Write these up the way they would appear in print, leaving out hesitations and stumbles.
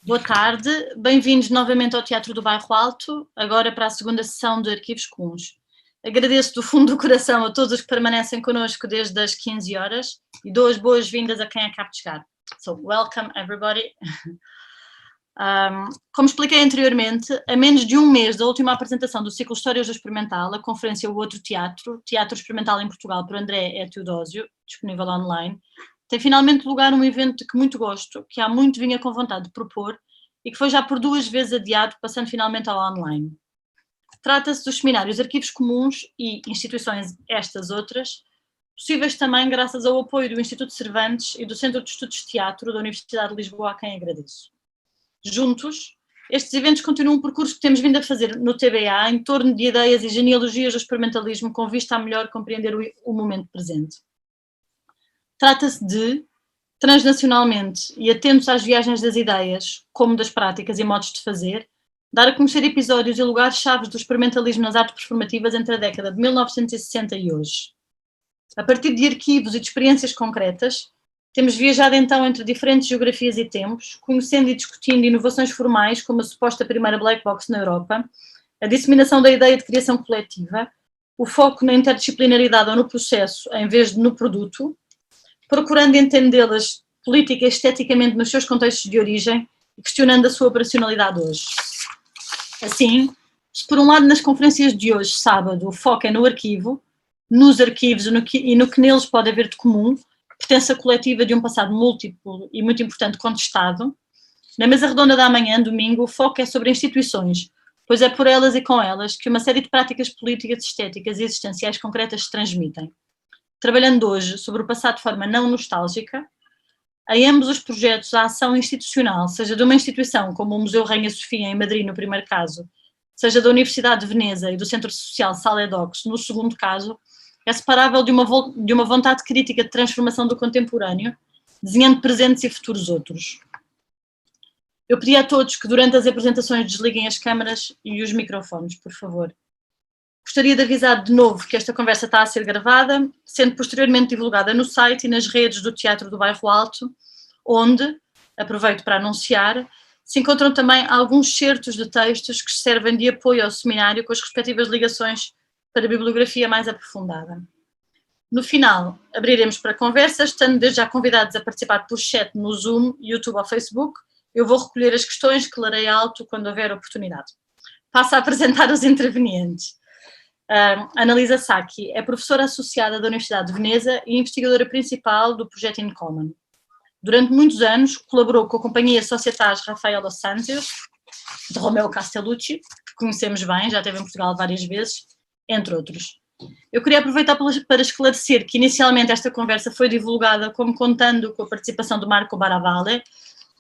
Boa tarde, bem-vindos novamente ao Teatro do Bairro Alto, agora para a segunda sessão de Arquivos Comuns. Agradeço do fundo do coração a todos os que permanecem connosco desde as 15 horas e dou as boas-vindas a quem acaba de chegar. So, welcome everybody. Como expliquei anteriormente, a menos de um mês da última apresentação do ciclo Histórias do Experimental, a conferência O Outro Teatro, Teatro Experimental em Portugal, por André Teodósio, disponível online, tem finalmente lugar um evento de que muito gosto, que há muito vinha com vontade de propor e que foi já por 2 vezes adiado, passando finalmente ao online. Trata-se dos seminários Arquivos Comuns e instituições estas outras, possíveis também graças ao apoio do Instituto Cervantes e do Centro de Estudos de Teatro da Universidade de Lisboa, a quem agradeço. Juntos, estes eventos continuam um percurso que temos vindo a fazer no TBA em torno de ideias e genealogias do experimentalismo com vista a melhor compreender o momento presente. Trata-se de, transnacionalmente e atentos às viagens das ideias, como das práticas e modos de fazer, dar a conhecer episódios e lugares-chave do experimentalismo nas artes performativas entre a década de 1960 e hoje. A partir de arquivos e de experiências concretas, temos viajado então entre diferentes geografias e tempos, conhecendo e discutindo inovações formais como a suposta primeira black box na Europa, a disseminação da ideia de criação coletiva, o foco na interdisciplinaridade ou no processo em vez de no produto, procurando entendê-las política e esteticamente nos seus contextos de origem e questionando a sua operacionalidade hoje. Assim, se por um lado nas conferências de hoje, sábado, o foco é no arquivo, nos arquivos e no que neles pode haver de comum, pertença coletiva de um passado múltiplo e muito importante contestado, na mesa redonda da manhã, domingo, o foco é sobre instituições, pois é por elas e com elas que uma série de práticas políticas, estéticas e existenciais concretas se transmitem. Trabalhando hoje sobre o passado de forma não nostálgica, em ambos os projetos a ação institucional, seja de uma instituição como o Museu Rainha Sofia em Madrid no primeiro caso, seja da Universidade de Veneza e do Centro Social Saledox no segundo caso, é separável de uma vontade crítica de transformação do contemporâneo, desenhando presentes e futuros outros. Eu pedi a todos que durante as apresentações desliguem as câmaras e os microfones, por favor. Gostaria de avisar de novo que esta conversa está a ser gravada, sendo posteriormente divulgada no site e nas redes do Teatro do Bairro Alto, onde, aproveito para anunciar, se encontram também alguns certos de textos que servem de apoio ao seminário com as respectivas ligações para bibliografia mais aprofundada. No final, abriremos para conversas, estando desde já convidados a participar por chat no Zoom, YouTube ou Facebook. Eu vou recolher as questões que lerei alto quando houver oportunidade. Passo a apresentar os intervenientes. Annalisa Sacchi é professora associada da Universidade de Veneza e investigadora principal do projeto INCOMMON. Durante muitos anos colaborou com a companhia Societas Rafael dos Santos, de Romeo Castellucci, que conhecemos bem, já esteve em Portugal várias vezes, entre outros. Eu queria aproveitar para esclarecer que inicialmente esta conversa foi divulgada como contando com a participação do Marco Baravalle,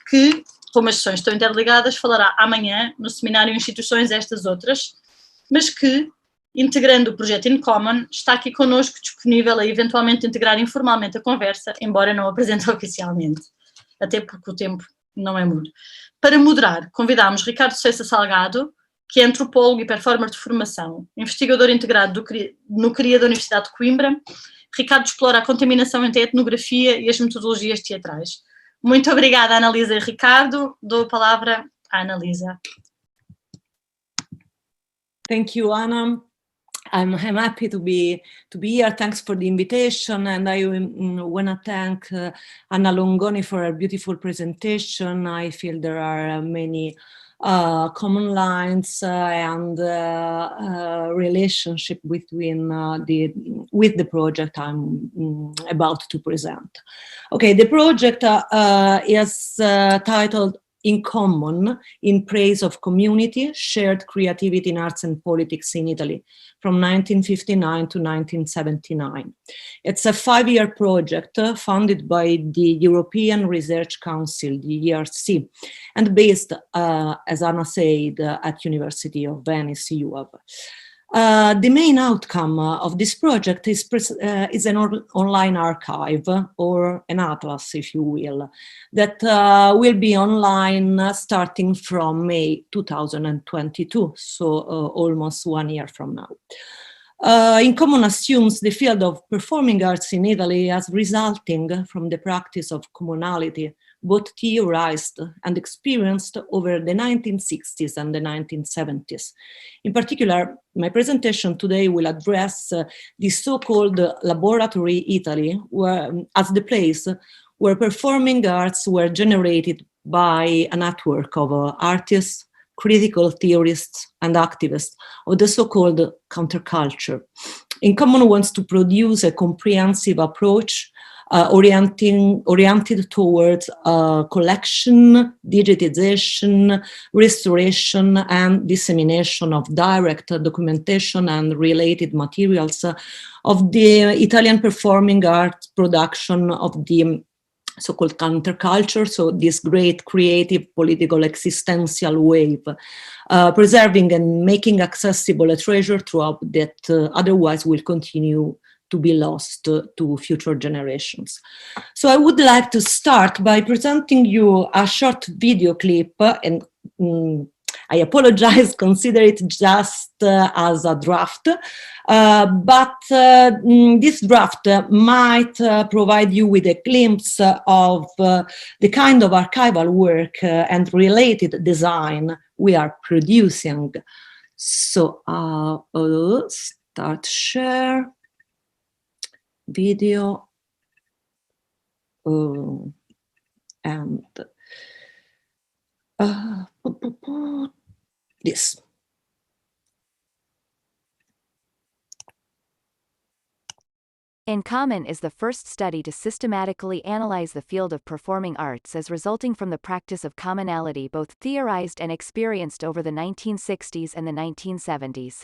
que, como as sessões estão interligadas, falará amanhã no seminário Instituições Estas Outras, mas que, integrando o projeto INCOMMON, está aqui connosco disponível a eventualmente integrar informalmente a conversa, embora não apresente oficialmente, até porque o tempo não é muito. Para moderar, convidámos Ricardo Seiça Salgado, que é antropólogo e performer de formação, investigador integrado no CRIA da Universidade de Coimbra. Ricardo explora a contaminação entre a etnografia e as metodologias teatrais. Muito obrigada, Annalisa e Ricardo. Dou a palavra à Annalisa. Thank you, Anna. I'm happy to be here. Thanks for the invitation, and I want to thank Anna Longoni for her beautiful presentation. I feel there are many common lines and relationship between with the project I'm about to present. Okay, the project is titled INCOMMON, in praise of community, shared creativity in arts and politics in Italy, from 1959 to 1979. It's a 5-year project funded by the European Research Council, the ERC, and based, as Anna said, at University of Venice, UAV. The main outcome of this project is an online archive, or an atlas, if you will, that will be online starting from May 2022, so almost 1 year from now. INCOMMON assumes the field of performing arts in Italy as resulting from the practice of communality, both theorized and experienced over the 1960s and the 1970s. In particular, my presentation today will address the so-called laboratory Italy, as the place where performing arts were generated by a network of artists, critical theorists, and activists of the so-called counterculture. INCOMMON wants to produce a comprehensive approach oriented towards collection, digitization, restoration, and dissemination of direct documentation and related materials of the Italian performing arts production of the so-called counterculture, so this great creative political existential wave, preserving and making accessible a treasure trove that otherwise will continue to be lost to future generations. So I would like to start by presenting you a short video clip, and I apologize, consider it just as a draft, but this draft might provide you with a glimpse of the kind of archival work and related design we are producing. So start share video and this. INCOMMON is the first study to systematically analyze the field of performing arts as resulting from the practice of commonality both theorized and experienced over the 1960s and the 1970s.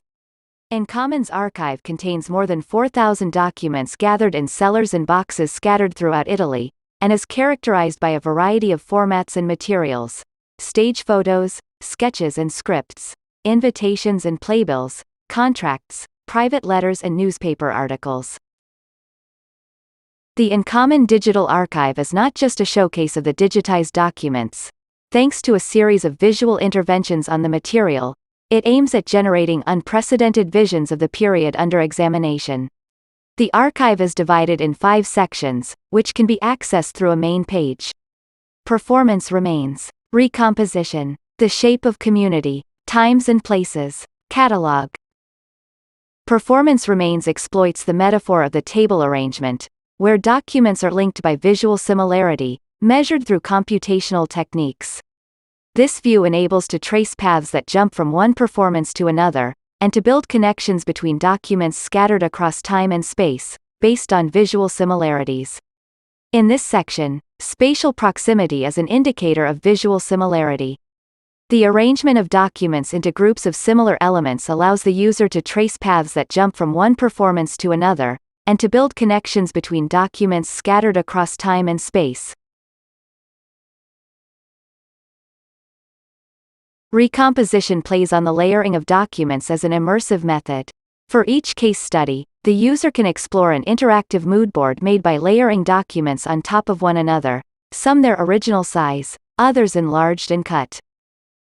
INCOMMON's archive contains more than 4,000 documents gathered in cellars and boxes scattered throughout Italy, and is characterized by a variety of formats and materials: stage photos, sketches and scripts, invitations and playbills, contracts, private letters and newspaper articles. The INCOMMON Digital Archive is not just a showcase of the digitized documents. Thanks to a series of visual interventions on the material, it aims at generating unprecedented visions of the period under examination. The archive is divided in 5 sections, which can be accessed through a main page. Performance remains, recomposition, the shape of community, times and places, catalog. Performance remains exploits the metaphor of the table arrangement, where documents are linked by visual similarity, measured through computational techniques. This view enables to trace paths that jump from one performance to another, and to build connections between documents scattered across time and space, based on visual similarities. In this section, spatial proximity is an indicator of visual similarity. The arrangement of documents into groups of similar elements allows the user to trace paths that jump from one performance to another, and to build connections between documents scattered across time and space. Recomposition plays on the layering of documents as an immersive method. For each case study, the user can explore an interactive mood board made by layering documents on top of one another, some their original size, others enlarged and cut.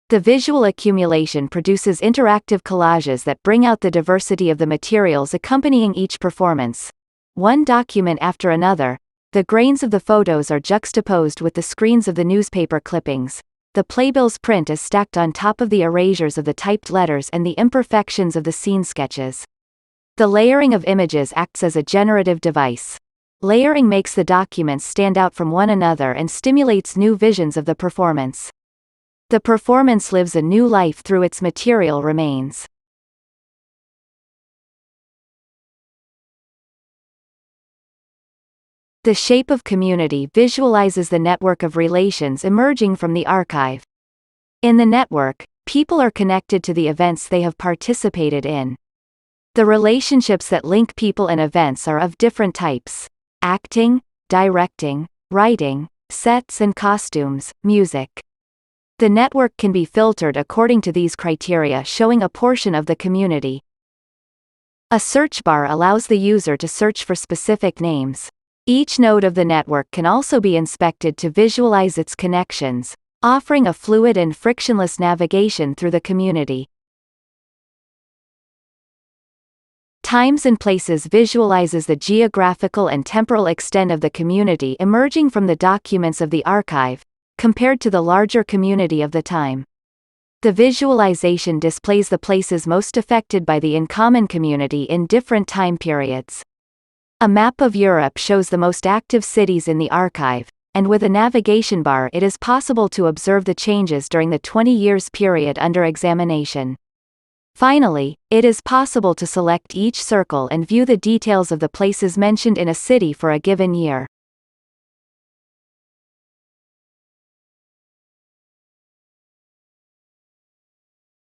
The visual accumulation produces interactive collages that bring out the diversity of the materials accompanying each performance. One document after another, the grains of the photos are juxtaposed with the screens of the newspaper clippings. The playbill's print is stacked on top of the erasures of the typed letters and the imperfections of the scene sketches. The layering of images acts as a generative device. Layering makes the documents stand out from one another and stimulates new visions of the performance. The performance lives a new life through its material remains. The shape of community visualizes the network of relations emerging from the archive. In the network, people are connected to the events they have participated in. The relationships that link people and events are of different types: acting, directing, writing, sets and costumes, music. The network can be filtered according to these criteria, showing a portion of the community. A search bar allows the user to search for specific names. Each node of the network can also be inspected to visualize its connections, offering a fluid and frictionless navigation through the community. Times and Places visualizes the geographical and temporal extent of the community emerging from the documents of the archive, compared to the larger community of the time. The visualization displays the places most affected by the INCOMMON community in different time periods. A map of Europe shows the most active cities in the archive, and with a navigation bar it is possible to observe the changes during the 20 years period under examination. Finally, it is possible to select each circle and view the details of the places mentioned in a city for a given year.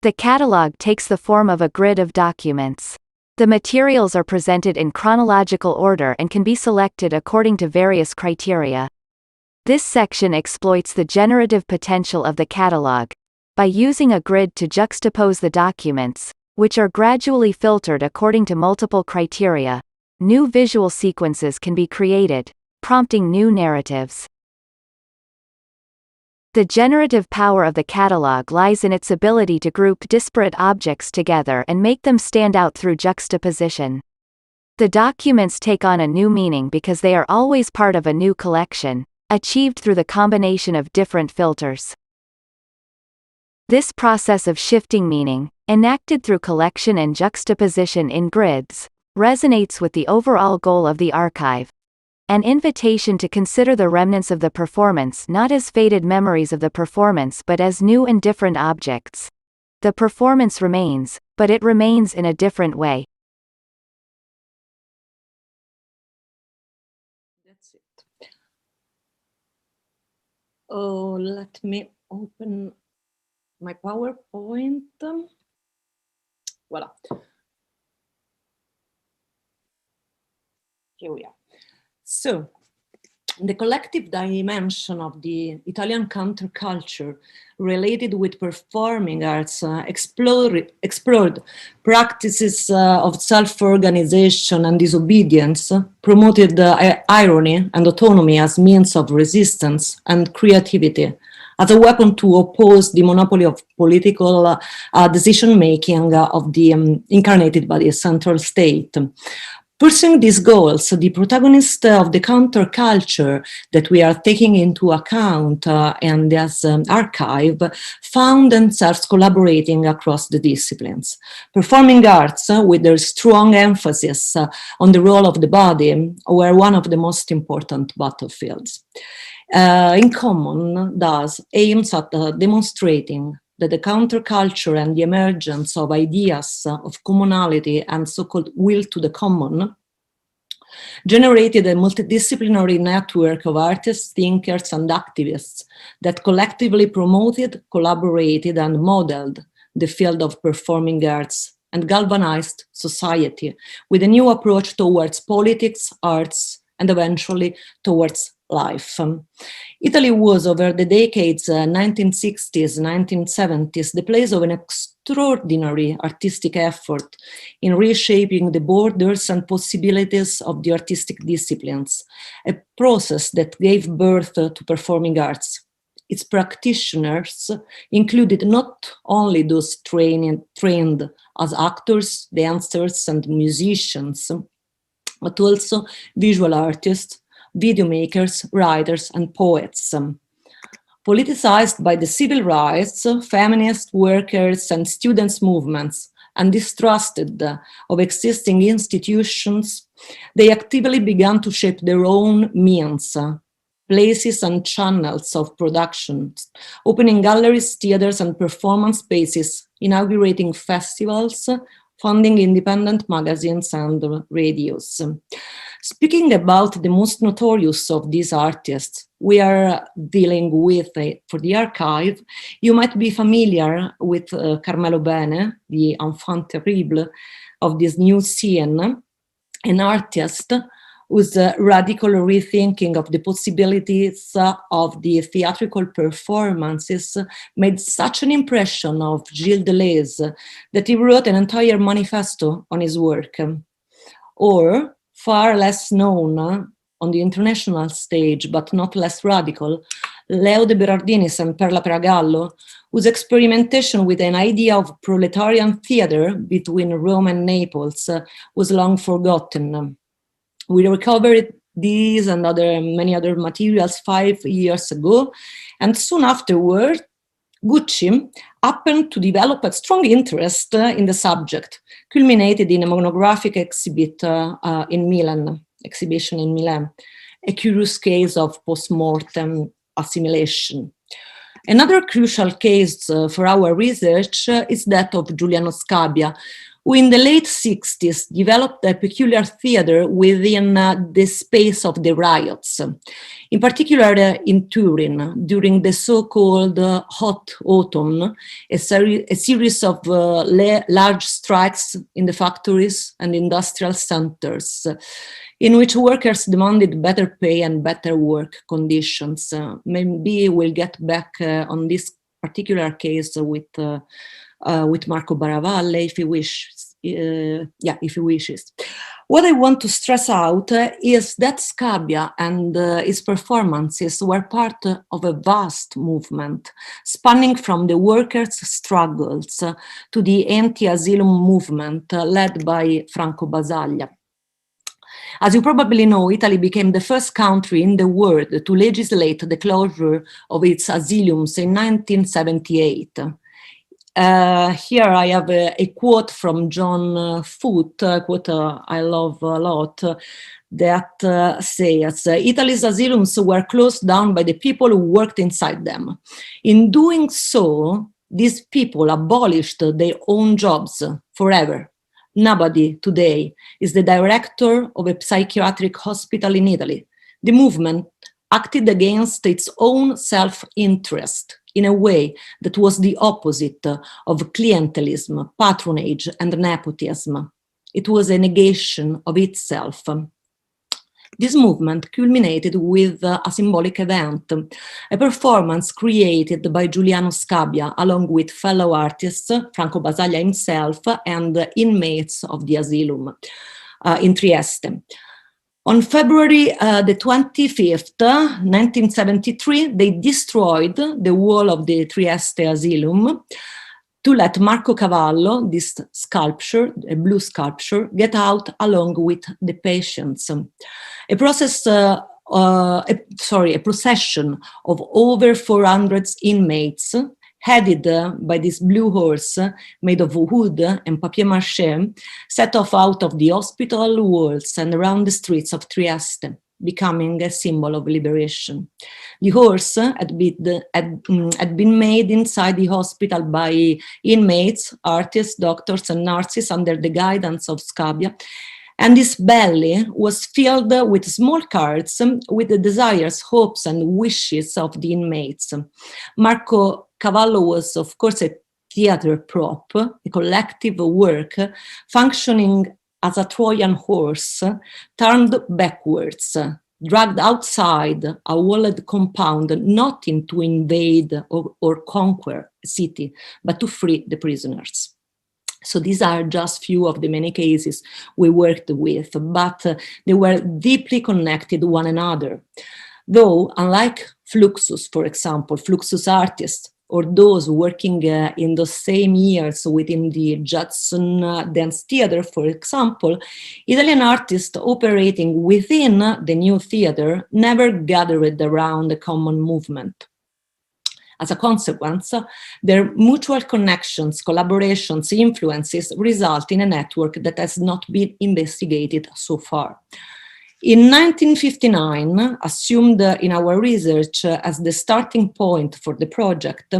The catalog takes the form of a grid of documents. The materials are presented in chronological order and can be selected according to various criteria. This section exploits the generative potential of the catalog by using a grid to juxtapose the documents, which are gradually filtered according to multiple criteria. New visual sequences can be created, prompting new narratives. The generative power of the catalog lies in its ability to group disparate objects together and make them stand out through juxtaposition. The documents take on a new meaning because they are always part of a new collection, achieved through the combination of different filters. This process of shifting meaning, enacted through collection and juxtaposition in grids, resonates with the overall goal of the archive. An invitation to consider the remnants of the performance not as faded memories of the performance but as new and different objects. The performance remains, but it remains in a different way. That's it. Oh, let me open my PowerPoint. Voila. Here we are. So, the collective dimension of the Italian counterculture related with performing arts explored practices of self-organization and disobedience, promoted irony and autonomy as means of resistance and creativity, as a weapon to oppose the monopoly of political decision-making of the incarnated by the central state. Pursuing these goals, the protagonists of the counterculture that we are taking into account in this archive found themselves collaborating across the disciplines. Performing arts, with their strong emphasis on the role of the body, were one of the most important battlefields. INCOMMON thus aims at demonstrating that the counterculture and the emergence of ideas of commonality and so-called will to the common generated a multidisciplinary network of artists, thinkers, and activists that collectively promoted, collaborated, and modeled the field of performing arts and galvanized society with a new approach towards politics, arts, and eventually towards life. Italy was, over the decades 1960s, 1970s, the place of an extraordinary artistic effort in reshaping the borders and possibilities of the artistic disciplines, a process that gave birth to performing arts. Its practitioners included not only those trained as actors, dancers, and musicians, but also visual artists, video makers, writers, and poets. Politicized by the civil rights, feminist, workers, and students' movements, and distrusted of existing institutions, they actively began to shape their own means, places, and channels of production, opening galleries, theaters, and performance spaces, inaugurating festivals, funding independent magazines and radios. Speaking about the most notorious of these artists we are dealing with for the archive, you might be familiar with Carmelo Bene, the enfant terrible of this new scene, an artist whose radical rethinking of the possibilities of the theatrical performances made such an impression of Gilles Deleuze that he wrote an entire manifesto on his work. Or, far less known on the international stage, but not less radical, Leo de Berardinis and Perla Peragallo, whose experimentation with an idea of proletarian theater between Rome and Naples was long forgotten. We recovered these and many other materials 5 years ago, and soon afterward, Gucci happened to develop a strong interest in the subject, culminated in a monographic exhibition in Milan, a curious case of post-mortem assimilation. Another crucial case for our research is that of Giuliano Scabbia, who in the late 60s developed a peculiar theater within the space of the riots, in particular in Turin, during the so-called hot autumn, a series of large strikes in the factories and industrial centers, in which workers demanded better pay and better work conditions. Maybe we'll get back on this particular case with Marco Baravalle if he wishes. If he wishes. What I want to stress out is that Scabbia and his performances were part of a vast movement, spanning from the workers' struggles to the anti-asylum movement led by Franco Basaglia. As you probably know, Italy became the first country in the world to legislate the closure of its asylums in 1978. Here I have a quote from John Foote, a quote I love a lot, that says, Italy's asylums were closed down by the people who worked inside them. In doing so, these people abolished their own jobs forever. Nobody today is the director of a psychiatric hospital in Italy. The movement acted against its own self-interest in a way that was the opposite of clientelism, patronage, and nepotism. It was a negation of itself. This movement culminated with a symbolic event, a performance created by Giuliano Scabbia along with fellow artists, Franco Basaglia himself, and inmates of the asylum in Trieste. On February the 25th, 1973, they destroyed the wall of the Trieste asylum to let Marco Cavallo, this sculpture, a blue sculpture, get out along with the patients. A procession of over 400 inmates, headed by this blue horse made of wood and papier-mâché, set off out of the hospital walls and around the streets of Trieste, becoming a symbol of liberation. The horse had been made inside the hospital by inmates, artists, doctors, and nurses under the guidance of Scabbia, and his belly was filled with small cards with the desires, hopes, and wishes of the inmates. Marco Cavallo was, of course, a theater prop, a collective work functioning as a Trojan horse turned backwards, dragged outside a walled compound, not to invade or conquer a city, but to free the prisoners. So these are just few of the many cases we worked with, but they were deeply connected to one another. Though, unlike Fluxus, for example, Fluxus artists, or those working in those same years within the Judson Dance Theater, for example, Italian artists operating within the new theater never gathered around a common movement. As a consequence, their mutual connections, collaborations, influences result in a network that has not been investigated so far. In 1959, assumed in our research as the starting point for the project,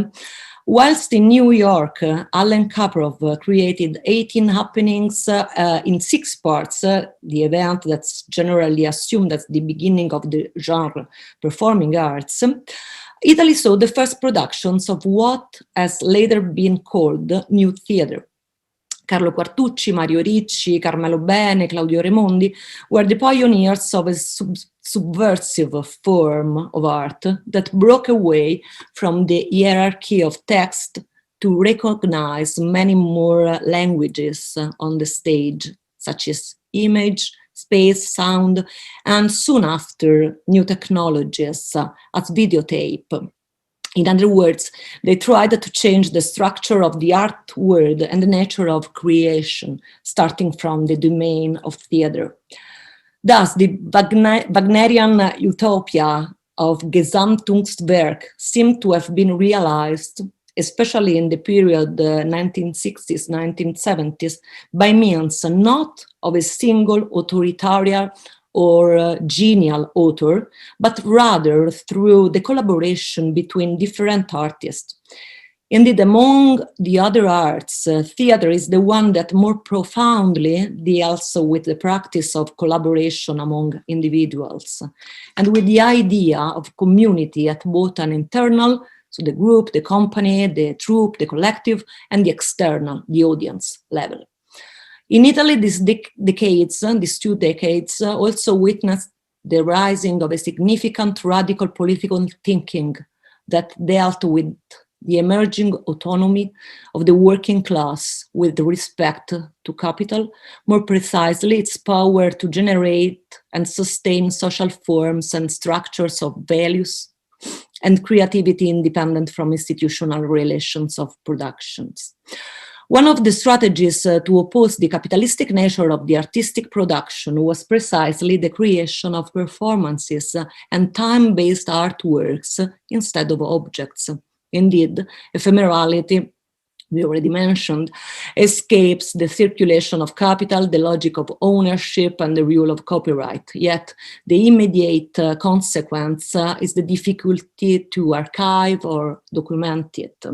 whilst in New York, Alan Kaprov created 18 happenings in 6 parts, the event that's generally assumed as the beginning of the genre performing arts, Italy saw the first productions of what has later been called New Theatre. Carlo Quartucci, Mario Ricci, Carmelo Bene, Claudio Raimondi were the pioneers of a subversive form of art that broke away from the hierarchy of text to recognize many more languages on the stage, such as image, space, sound, and soon after, new technologies as videotape. In other words, they tried to change the structure of the art world and the nature of creation, starting from the domain of theater. Thus, the Wagnerian utopia of Gesamtkunstwerk seemed to have been realized, especially in the period 1960s, 1970s, by means not of a single authoritarian or genial author, but rather through the collaboration between different artists. Indeed, among the other arts, theater is the one that more profoundly deals with the practice of collaboration among individuals, and with the idea of community at both an internal, so the group, the company, the troupe, the collective, and the external, the audience level. In Italy, these 2 decades, also witnessed the rising of a significant radical political thinking that dealt with the emerging autonomy of the working class with respect to capital, more precisely its power to generate and sustain social forms and structures of values and creativity independent from institutional relations of productions. One of the strategies to oppose the capitalistic nature of the artistic production was precisely the creation of performances and time-based artworks instead of objects. Indeed, ephemerality, we already mentioned, escapes the circulation of capital, the logic of ownership, and the rule of copyright. Yet, the immediate consequence is the difficulty to archive or document it.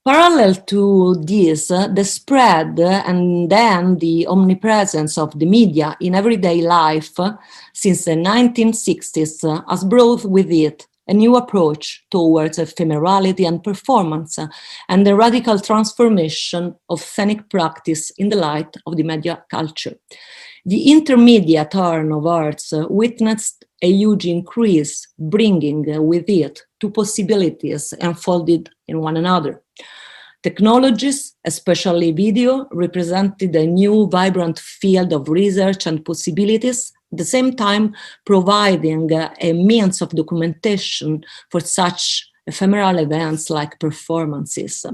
Parallel to this, the spread and then the omnipresence of the media in everyday life since the 1960s has brought with it a new approach towards ephemerality and performance, and the radical transformation of scenic practice in the light of the media culture. The intermediate turn of arts witnessed a huge increase, bringing with it 2 possibilities enfolded in one another. Technologies, especially video, represented a new vibrant field of research and possibilities, at the same time providing a means of documentation for such ephemeral events like performances.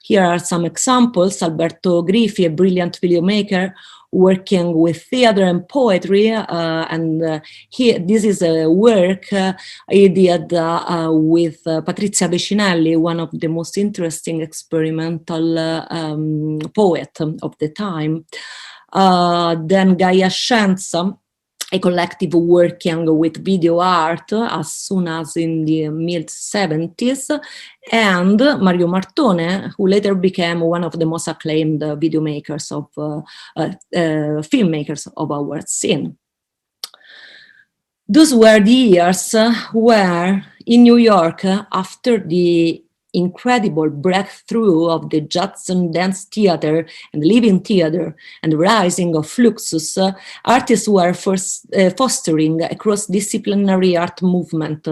Here are some examples. Alberto Griffey, a brilliant videomaker working with theater and poetry, this is a work he did with Patrizia Vecinelli, one of the most interesting experimental poet of the time. Then Gaia Scienza, a collective working with video art as soon as in the mid-70s, and Mario Martone, who later became one of the most acclaimed video makers of filmmakers of our scene. Those were the years where in New York, after the incredible breakthrough of the Judson Dance Theater and Living Theater and the rising of Fluxus, artists were fostering a cross-disciplinary art movement.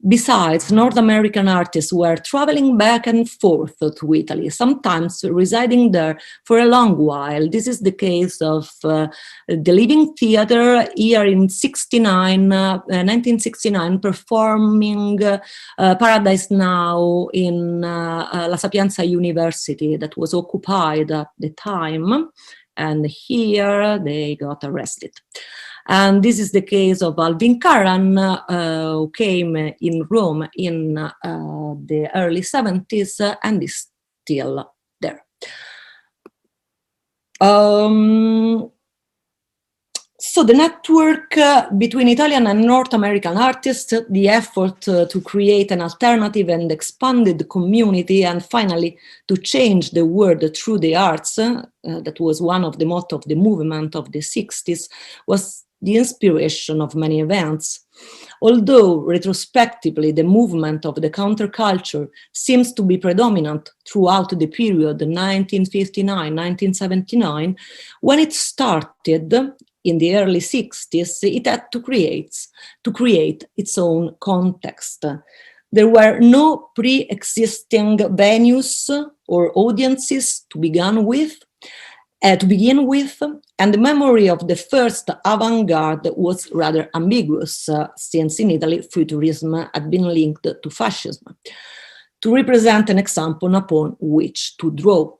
Besides, North American artists were traveling back and forth to Italy, sometimes residing there for a long while. This is the case of the Living Theater here in 1969, performing Paradise Now in La Sapienza University that was occupied at the time, and here they got arrested. And this is the case of Alvin Karan, who came in Rome in the early 70s and is still there. So the network between Italian and North American artists, the effort to create an alternative and expanded community, and finally to change the world through the arts, that was one of the motto of the movement of the 60s, was the inspiration of many events. Although retrospectively the movement of the counterculture seems to be predominant throughout the period 1959-1979, when it started in the early 60s, it had to create its own context. There were no pre-existing venues or audiences to begin with, to begin with, and the memory of the first avant-garde was rather ambiguous, since in Italy futurism had been linked to fascism, to represent an example upon which to draw.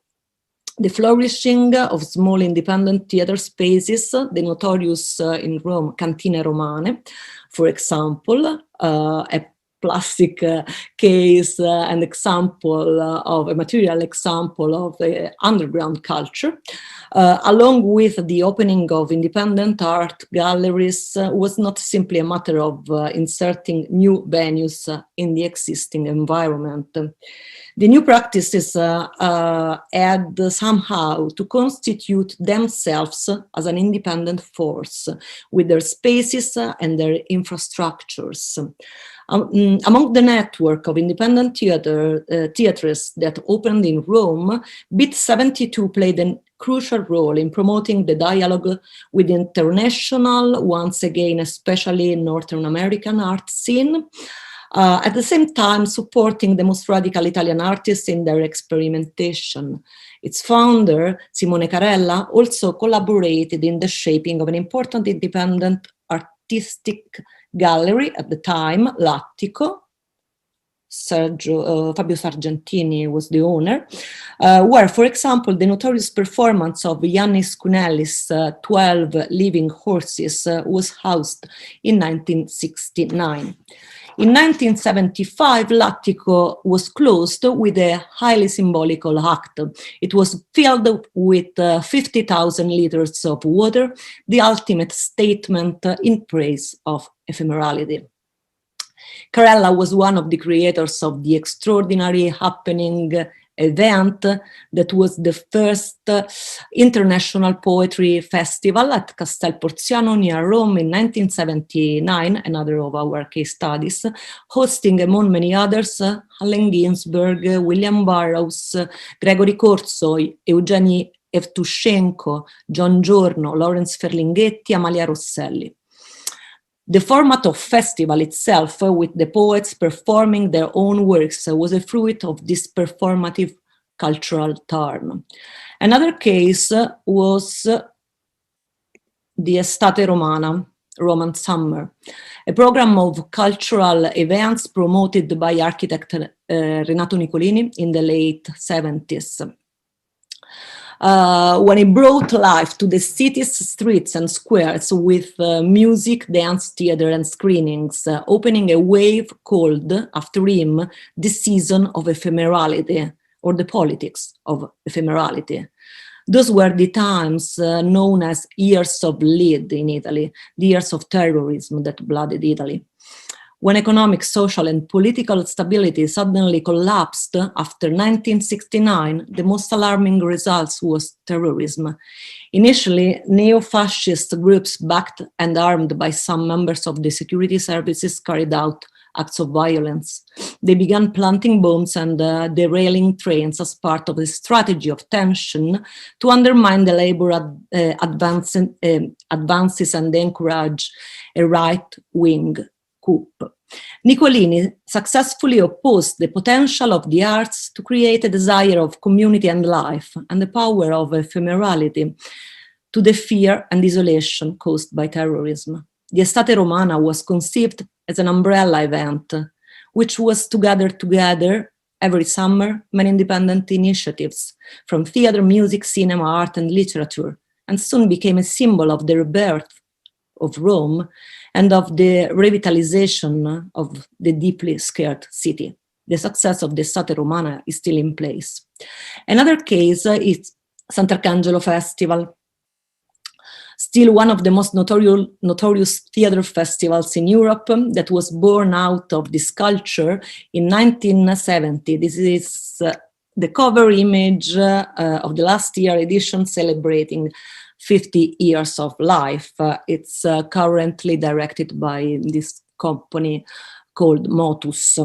The flourishing of small independent theater spaces, the notorious in Rome Cantine Romane, for example, a classic case and example of a material example of underground culture, along with the opening of independent art galleries, was not simply a matter of inserting new venues in the existing environment. The new practices had somehow to constitute themselves as an independent force with their spaces and their infrastructures. Among the network of independent theatres that opened in Rome, Beat 72 played a crucial role in promoting the dialogue with the international, once again, especially Northern American art scene, at the same time supporting the most radical Italian artists in their experimentation. Its founder, Simone Carella, also collaborated in the shaping of an important independent artistic gallery at the time, Lattico. Fabio Sargentini was the owner, where, for example, the notorious performance of Yannis Kounellis' 12 Living Horses was housed in 1969. In 1975, Lattico was closed with a highly symbolical act. It was filled with 50,000 liters of water, the ultimate statement in praise of ephemerality. Carella was one of the creators of the extraordinary happening event that was the first international poetry festival at Castel Porziano near Rome in 1979, another of our case studies, hosting among many others Allen Ginsberg, William Burroughs, Gregory Corso, Eugeni Evtushenko, John Giorno, Lawrence Ferlinghetti, Amalia Rosselli. The format of festival itself, with the poets performing their own works, was a fruit of this performative cultural turn. Another case was the Estate Romana, Roman Summer, a program of cultural events promoted by architect Renato Nicolini in the late 70s. When he brought life to the city's streets and squares with music, dance, theater, and screenings, opening a wave called, after him, the season of ephemerality, or the politics of ephemerality. Those were the times known as years of lead in Italy, the years of terrorism that blooded Italy. When economic, social, and political stability suddenly collapsed after 1969, the most alarming result was terrorism. Initially, neo-fascist groups backed and armed by some members of the security services carried out acts of violence. They began planting bombs and derailing trains as part of a strategy of tension to undermine the labor advances and encourage a right-wing coup. Nicolini successfully opposed the potential of the arts to create a desire of community and life and the power of ephemerality to the fear and isolation caused by terrorism. The Estate Romana was conceived as an umbrella event, which was to gather together every summer many independent initiatives from theater, music, cinema, art, and literature, and soon became a symbol of the rebirth of Rome and of the revitalization of the deeply scared city. The success of the Estate Romana is still in place. Another case is Sant'Arcangelo Festival, still one of the most notorious theater festivals in Europe that was born out of this culture in 1970. This is the cover image of the last year edition celebrating 50 years of life. It's currently directed by this company called Motus.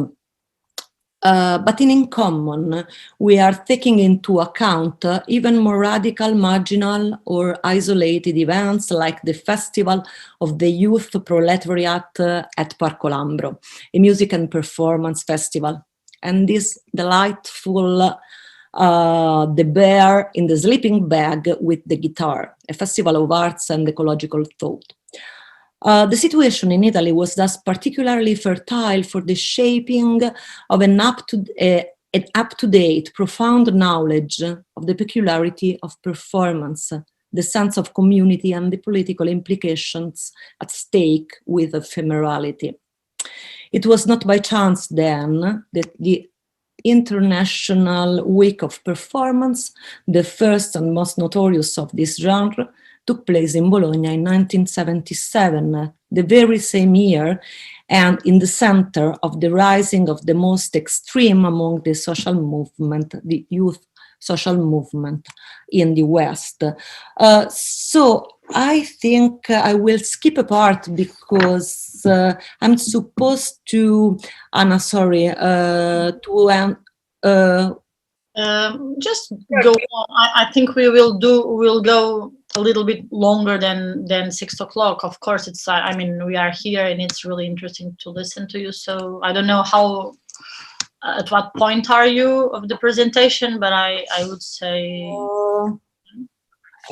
But in INCOMMON, we are taking into account even more radical, marginal, or isolated events like the Festival of the Youth Proletariat at Parco Lambro, a music and performance festival. And this delightful The Bear in the Sleeping Bag with the Guitar, a festival of arts and ecological thought. The situation in Italy was thus particularly fertile for the shaping of an up-to-date, profound knowledge of the peculiarity of performance, the sense of community and the political implications at stake with ephemerality. It was not by chance then that the International Week of Performance, the first and most notorious of this genre, took place in Bologna in 1977, the very same year, and in the center of the rising of the most extreme among the social movement, the youth social movement in the West. So I think I will skip a part because I'm supposed to, Anna, sorry, just go on. I think we'll go a little bit longer than 6 o'clock. Of course, it's, I mean, we are here and it's really interesting to listen to you. So I don't know how, at what point are you of the presentation, but I would say.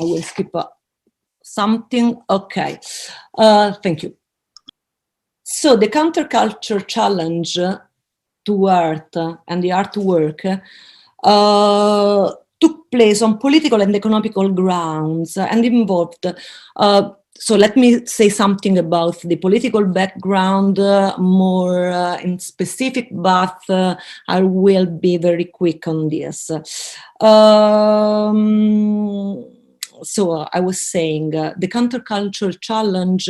I will skip something. Okay. Thank you. So the counterculture challenge to art and the artwork took place on political and economical grounds and involved, so let me say something about the political background more in specific, but I will be very quick on this. So I was saying the counterculture challenge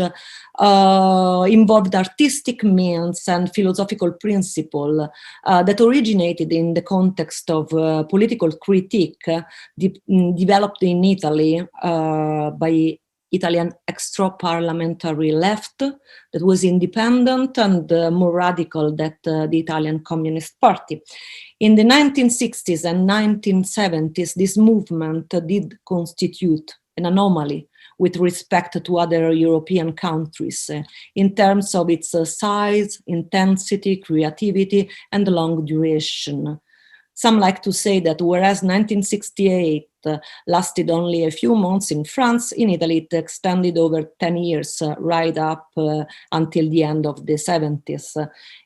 involved artistic means and philosophical principle that originated in the context of political critique developed in Italy by Italian extra-parliamentary left that was independent and more radical than the Italian Communist Party. In the 1960s and 1970s, this movement did constitute an anomaly with respect to other European countries in terms of its size, intensity, creativity, and long duration. Some like to say that whereas 1968 lasted only a few months in France, in Italy it extended over 10 years, right up until the end of the 70s.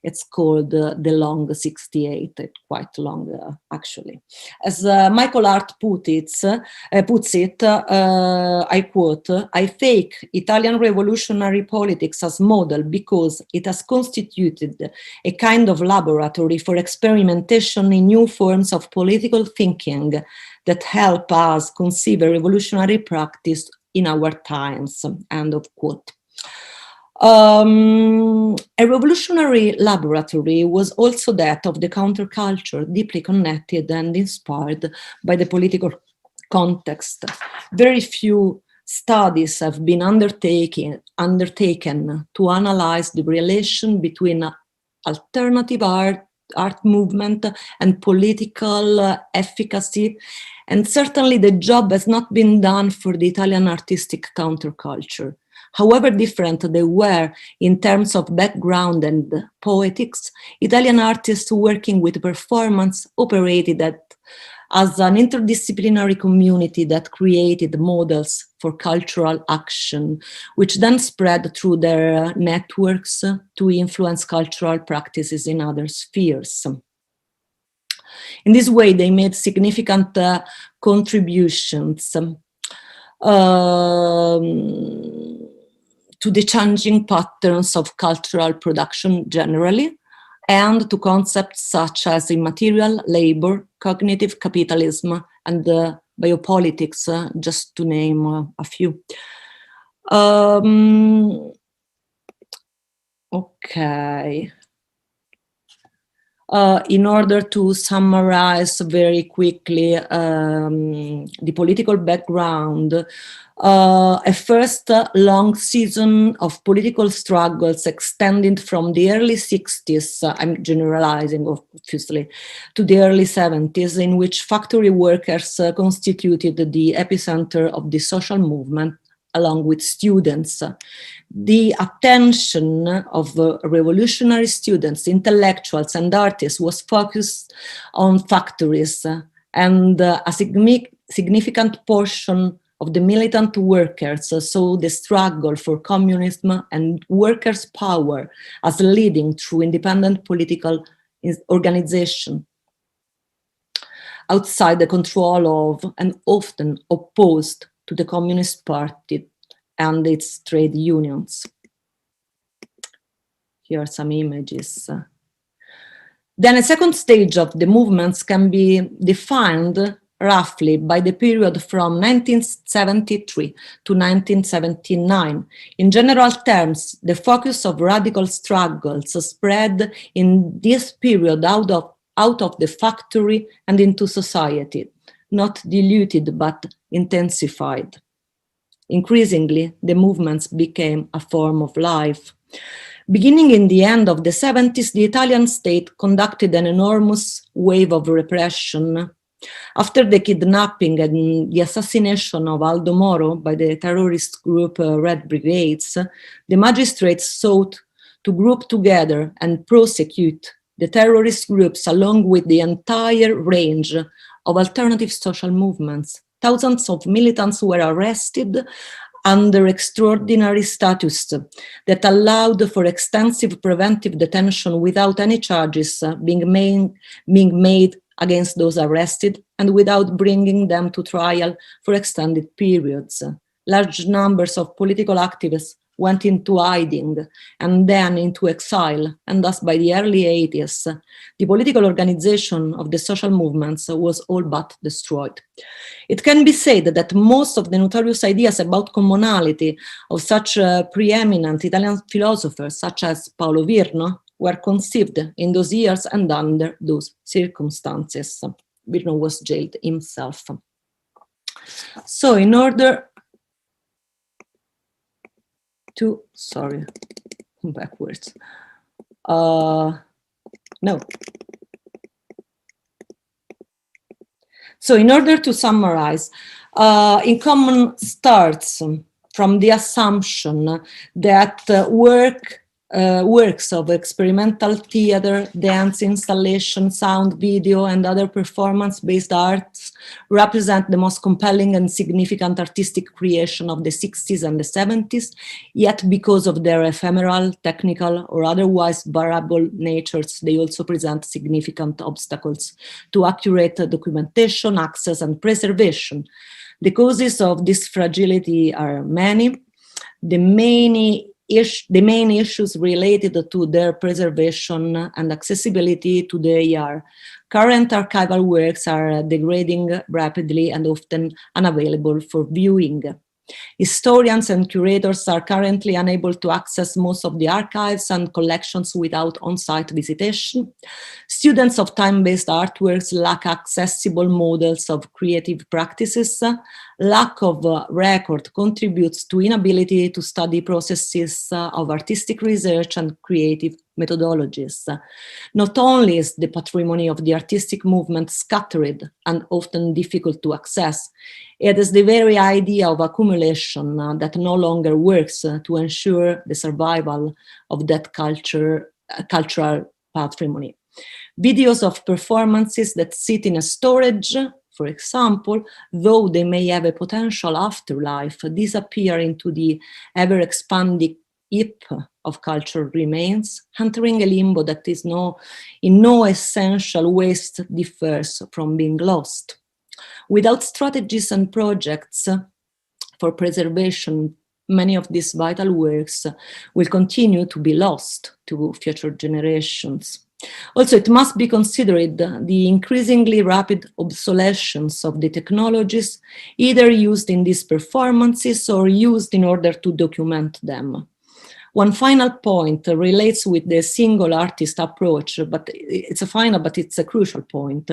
It's called the long 68, it's quite long actually. As Michael Hart puts it, I quote, "I take Italian revolutionary politics as model because it has constituted a kind of laboratory for experimentation in new forms of political thinking that help us conceive a revolutionary practice in our times," end of quote. A revolutionary laboratory was also that of the counterculture, deeply connected and inspired by the political context. Very few studies have been undertaken to analyze the relation between alternative art movement and political efficacy, and certainly the job has not been done for the Italian artistic counterculture. However different they were in terms of background and poetics, Italian artists working with performance operated as an interdisciplinary community that created models for cultural action, which then spread through their networks to influence cultural practices in other spheres. In this way, they made significant contributions to the changing patterns of cultural production generally, and to concepts such as immaterial labor, cognitive capitalism, and biopolitics, just to name a few. Okay. In order to summarize very quickly the political background, a first long season of political struggles extended from the early 60s, I'm generalizing obviously, to the early 70s, in which factory workers constituted the epicenter of the social movement, along with students. The attention of revolutionary students, intellectuals, and artists was focused on factories and a significant portion of the militant workers saw the struggle for communism and workers' power as leading through independent political organization outside the control of and often opposed to the Communist Party and its trade unions. Here are some images. Then a second stage of the movements can be defined roughly by the period from 1973 to 1979. In general terms, the focus of radical struggles spread in this period out of the factory and into society, not diluted but intensified. Increasingly, the movements became a form of life. Beginning in the end of the 70s, the Italian state conducted an enormous wave of repression. After the kidnapping and the assassination of Aldo Moro by the terrorist group Red Brigades, the magistrates sought to group together and prosecute the terrorist groups along with the entire range of alternative social movements. Thousands of militants were arrested under extraordinary status that allowed for extensive preventive detention without any charges being made against those arrested and without bringing them to trial for extended periods. Large numbers of political activists went into hiding and then into exile, and thus by the early 80s, the political organization of the social movements was all but destroyed. It can be said that most of the notorious ideas about commonality of such preeminent Italian philosophers such as Paolo Virno were conceived in those years and under those circumstances. Virno was jailed himself. So in order to, sorry, backwards. No. So in order to summarize, INCOMMON starts from the assumption that works of experimental theater, dance, installation, sound, video, and other performance-based arts represent the most compelling and significant artistic creation of the 60s and the 70s, yet because of their ephemeral, technical, or otherwise variable natures, they also present significant obstacles to accurate documentation, access, and preservation. The causes of this fragility are many. The main issues related to their preservation and accessibility today are current archival works are degrading rapidly and often unavailable for viewing. Historians and curators are currently unable to access most of the archives and collections without on-site visitation. Students of time-based artworks lack accessible models of creative practices. Lack of record contributes to inability to study processes of artistic research and creative methodologies. Not only is the patrimony of the artistic movement scattered and often difficult to access, it is the very idea of accumulation that no longer works to ensure the survival of that cultural patrimony. Videos of performances that sit in a storage, for example, though they may have a potential afterlife, disappear into the ever-expanding heap of cultural remains, entering a limbo that is in no essential ways differs from being lost. Without strategies and projects for preservation, many of these vital works will continue to be lost to future generations. Also, it must be considered the increasingly rapid obsolescence of the technologies either used in these performances or used in order to document them. One final point relates with the single artist approach, but it's a crucial point.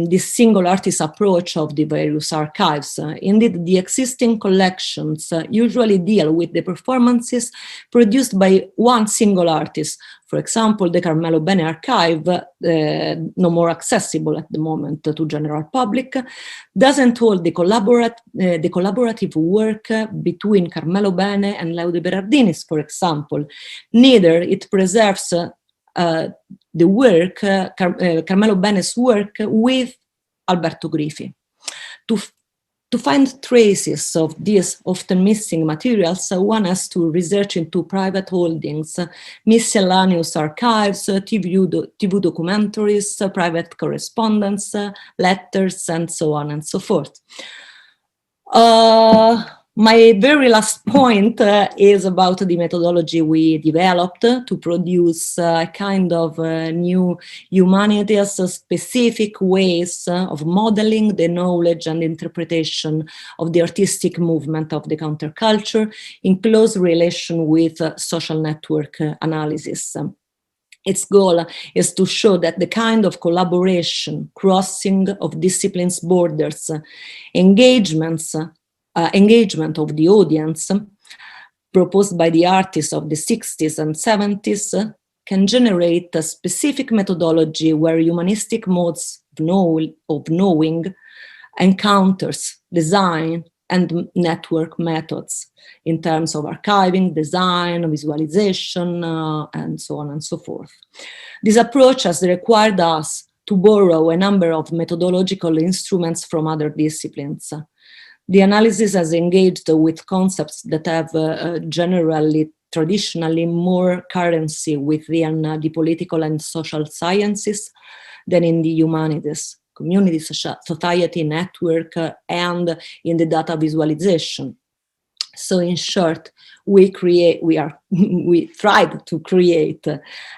This single artist approach of the various archives. Indeed, the existing collections usually deal with the performances produced by one single artist. For example, the Carmelo Bene archive, no more accessible at the moment to general public, doesn't hold the collaborative work between Carmelo Bene and Leo de Berardinis, for example. Neither it preserves the work, Carmelo Bene's work, with Alberto Griffey. To find traces of these often missing materials, one has to research into private holdings, miscellaneous archives, TV documentaries, private correspondence, letters, and so on and so forth. My very last point is about the methodology we developed to produce a kind of new humanities-specific ways of modeling the knowledge and interpretation of the artistic movement of the counterculture in close relation with social network analysis. Its goal is to show that the kind of collaboration, crossing of disciplines borders, engagement of the audience proposed by the artists of the 60s and 70s can generate a specific methodology where humanistic modes of knowing encounters design and network methods in terms of archiving, design, visualization, and so on and so forth. This approach has required us to borrow a number of methodological instruments from other disciplines. The analysis has engaged with concepts that have traditionally more currency within the political and social sciences than in the humanities, community, society, network, and in the data visualization. So in short, we tried to create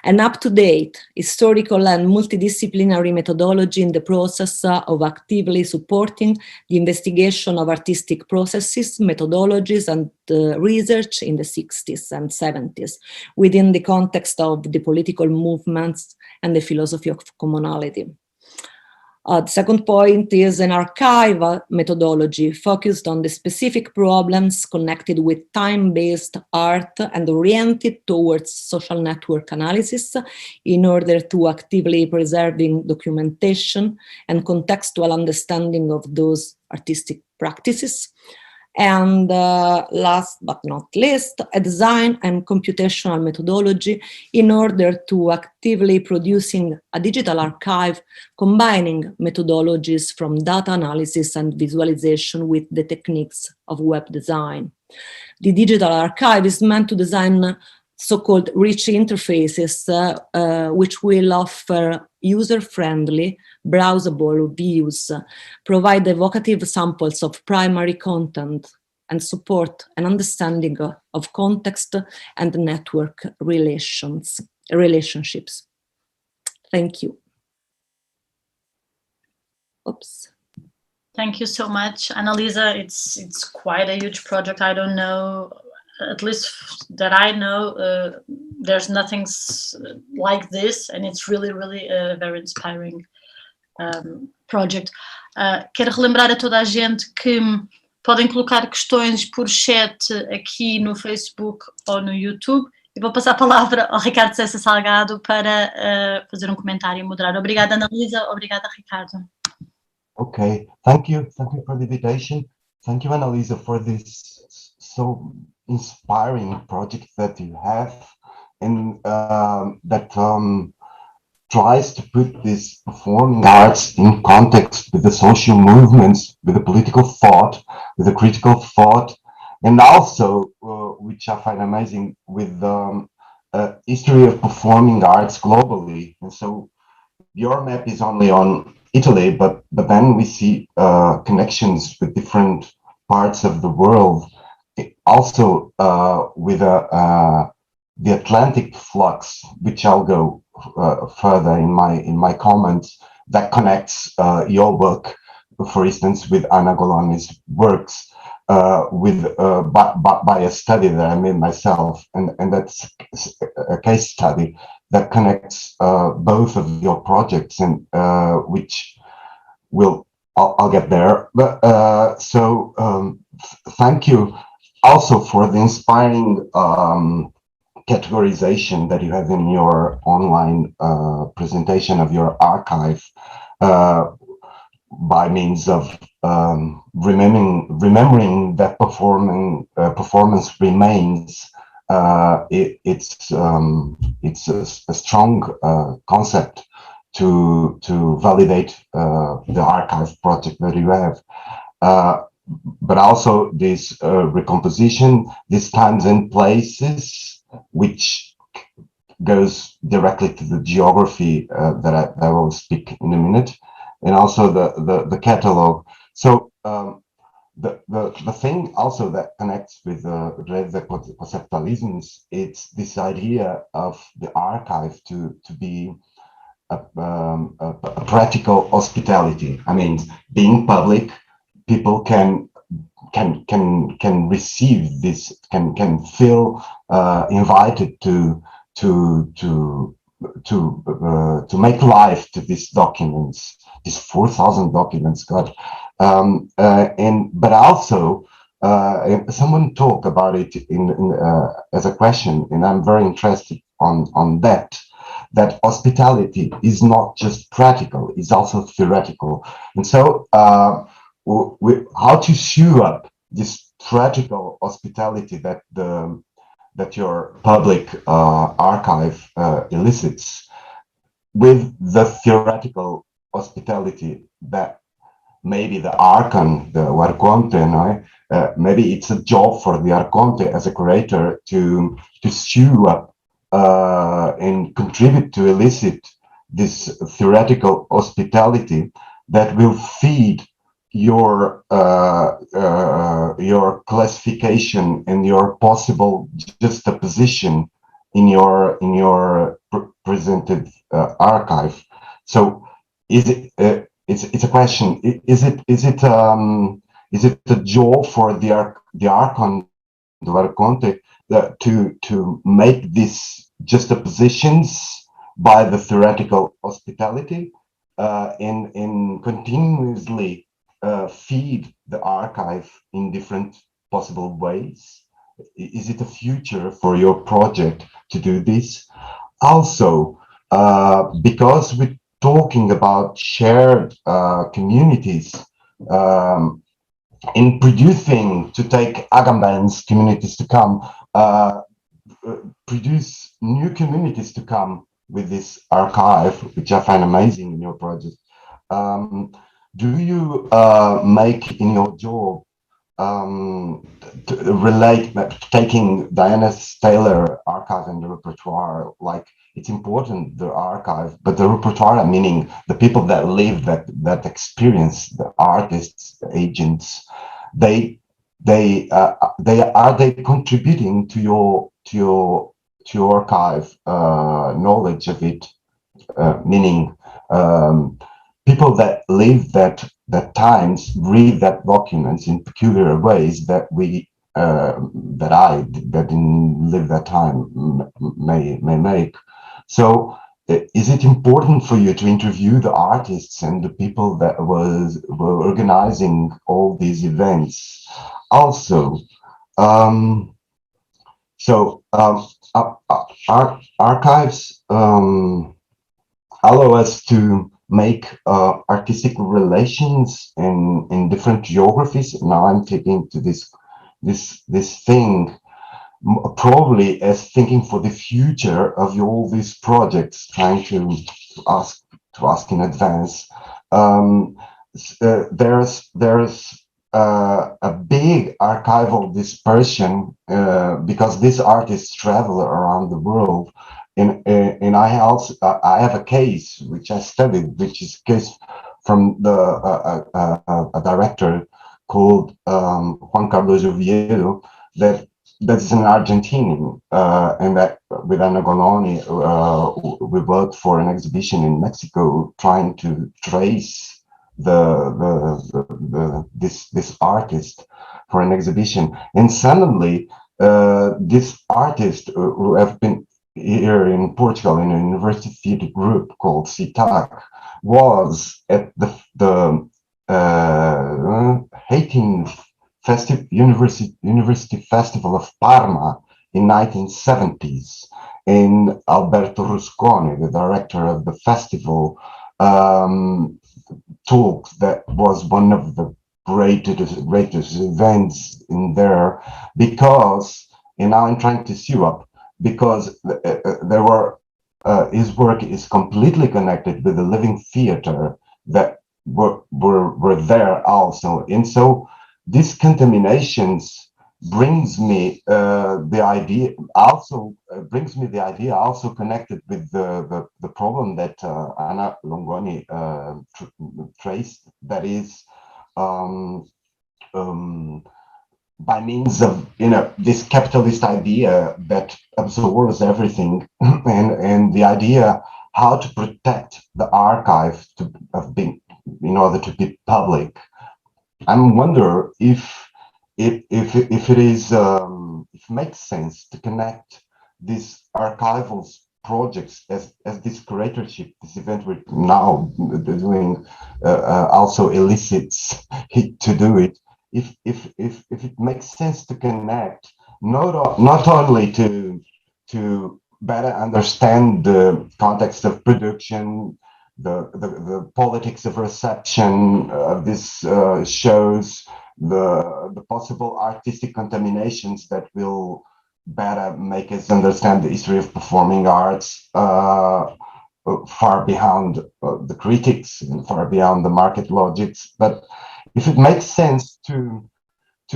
an up-to-date historical and multidisciplinary methodology in the process of actively supporting the investigation of artistic processes, methodologies, and research in the 60s and 70s within the context of the political movements and the philosophy of commonality. The second point is an archival methodology focused on the specific problems connected with time-based art and oriented towards social network analysis in order to actively preserving documentation and contextual understanding of those artistic practices. And last but not least, a design and computational methodology in order to actively producing a digital archive combining methodologies from data analysis and visualization with the techniques of web design. The digital archive is meant to design so-called rich interfaces which will offer user-friendly, browsable views, provide evocative samples of primary content, and support an understanding of context and network relationships. Thank you. Oops. Thank you so much, Annalisa. It's quite a huge project. I don't know, at least that I know, there's nothing like this, and it's really, really a very inspiring project. Quero relembrar a toda a gente que podem colocar questões por chat aqui no Facebook ou no YouTube. E vou passar a palavra ao Ricardo Seiça Salgado para fazer um comentário e moderar. Obrigada, Annalisa. Obrigada, Ricardo. Okay, thank you for the invitation. Thank you, Annalisa, for this so inspiring project that you have, and that tries to put this performing arts in context with the social movements, with the political thought, with the critical thought, and also, which I find amazing, with the history of performing arts globally. And so your map is only on Italy, but then we see connections with different parts of the world, also with the Atlantic flux, which I'll go further in my comments, that connects your work, for instance, with Anna Golani's works, by a study that I made myself, and that's a case study that connects both of your projects, and which I'll get there. But thank you also for the inspiring categorization that you have in your online presentation of your archive, by means of remembering that performance remains. It's a strong concept to validate the archive project that you have. But also this recomposition, these times and places, which goes directly to the geography that I will speak in a minute, and also the catalog. So the thing also that connects with the conceptualisms, it's this idea of the archive to be a practical hospitality. I mean, being public, people can receive this, can feel invited to make life to these documents, these 4,000 documents. God, but also someone talked about it as a question, and I'm very interested on that. That hospitality is not just practical; it's also theoretical, and so how to shoe up this practical hospitality that your public archive elicits with the theoretical hospitality that maybe the Archon, the Arconte, maybe it's a job for the Arconte as a curator to shoe up and contribute to elicit this theoretical hospitality that will feed your classification and your possible juxtaposition in your presented archive. So, is it? It's a question. Is it a job for the Archon, the Arconte, to make these juxtapositions by the theoretical hospitality and continuously feed the archive in different possible ways? Is it a future for your project to do this? Also, because we're talking about shared communities, in producing, to take Agamben's communities to come, produce new communities to come with this archive, which I find amazing in your project. Do you make in your job to relate taking Diana Taylor archive and the repertoire? Like, it's important, the archive, but the repertoire, meaning the people that live that experience, the artists, the agents, they contributing to your archive knowledge of it, meaning people that live that times read that documents in peculiar ways that we that didn't live that time may make. So is it important for you to interview the artists and the people that were organizing all these events? Also, archives allow us to make artistic relations in different geographies. Now I'm taking to this thing, probably as thinking for the future of all these projects, trying to ask in advance. There's a big archival dispersion because these artists travel around the world. And I have a case which I studied, which is a case from a director called Juan Carlos Oviedo, that is an Argentinian, and that with Ana Goloni, we worked for an exhibition in Mexico, trying to trace this artist for an exhibition. And suddenly, this artist who have been here in Portugal in a university theatre group called CITAC was at the 18th University Festival of Parma in 1970s, and Alberto Rusconi, the director of the festival, talked that was one of the greatest events in there, because, and now I'm trying to sue up, because there were his work is completely connected with the living theater that were there also. And so these contaminations brings me the idea also connected with the problem that Anna Longoni traced, that is by means of this capitalist idea that absorbs everything, and the idea how to protect the archive in order to be public. I wonder if it makes sense to connect these archival projects as this curatorship, this event we're now doing, also elicits it to do it. If it makes sense to connect not only to better understand the context of production, the politics of reception of this shows, the possible artistic contaminations that will better make us understand the history of performing arts far beyond the critics and far beyond the market logics. But if it makes sense to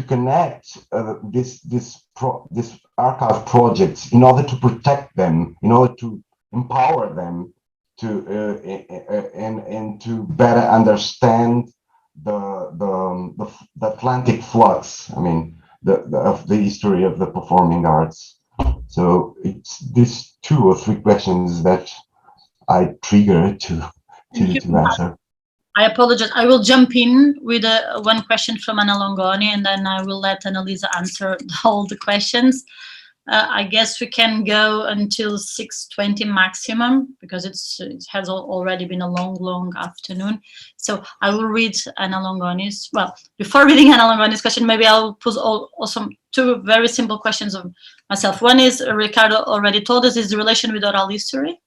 connect this archive projects in order to protect them, in order to empower them, to and to better understand the Atlantic flux, I mean, of the history of the performing arts. So it's these 2 or 3 questions that I trigger to answer. I apologize. I will jump in with one question from Anna Longoni, and then I will let Annalisa answer all the questions. I guess we can go until 6:20 maximum, because it has already been a long afternoon. So I will read Anna Longoni's. Well, before reading Anna Longoni's question, maybe I'll pose also 2 very simple questions of myself. One is, Ricardo already told us, is the relation with oral history.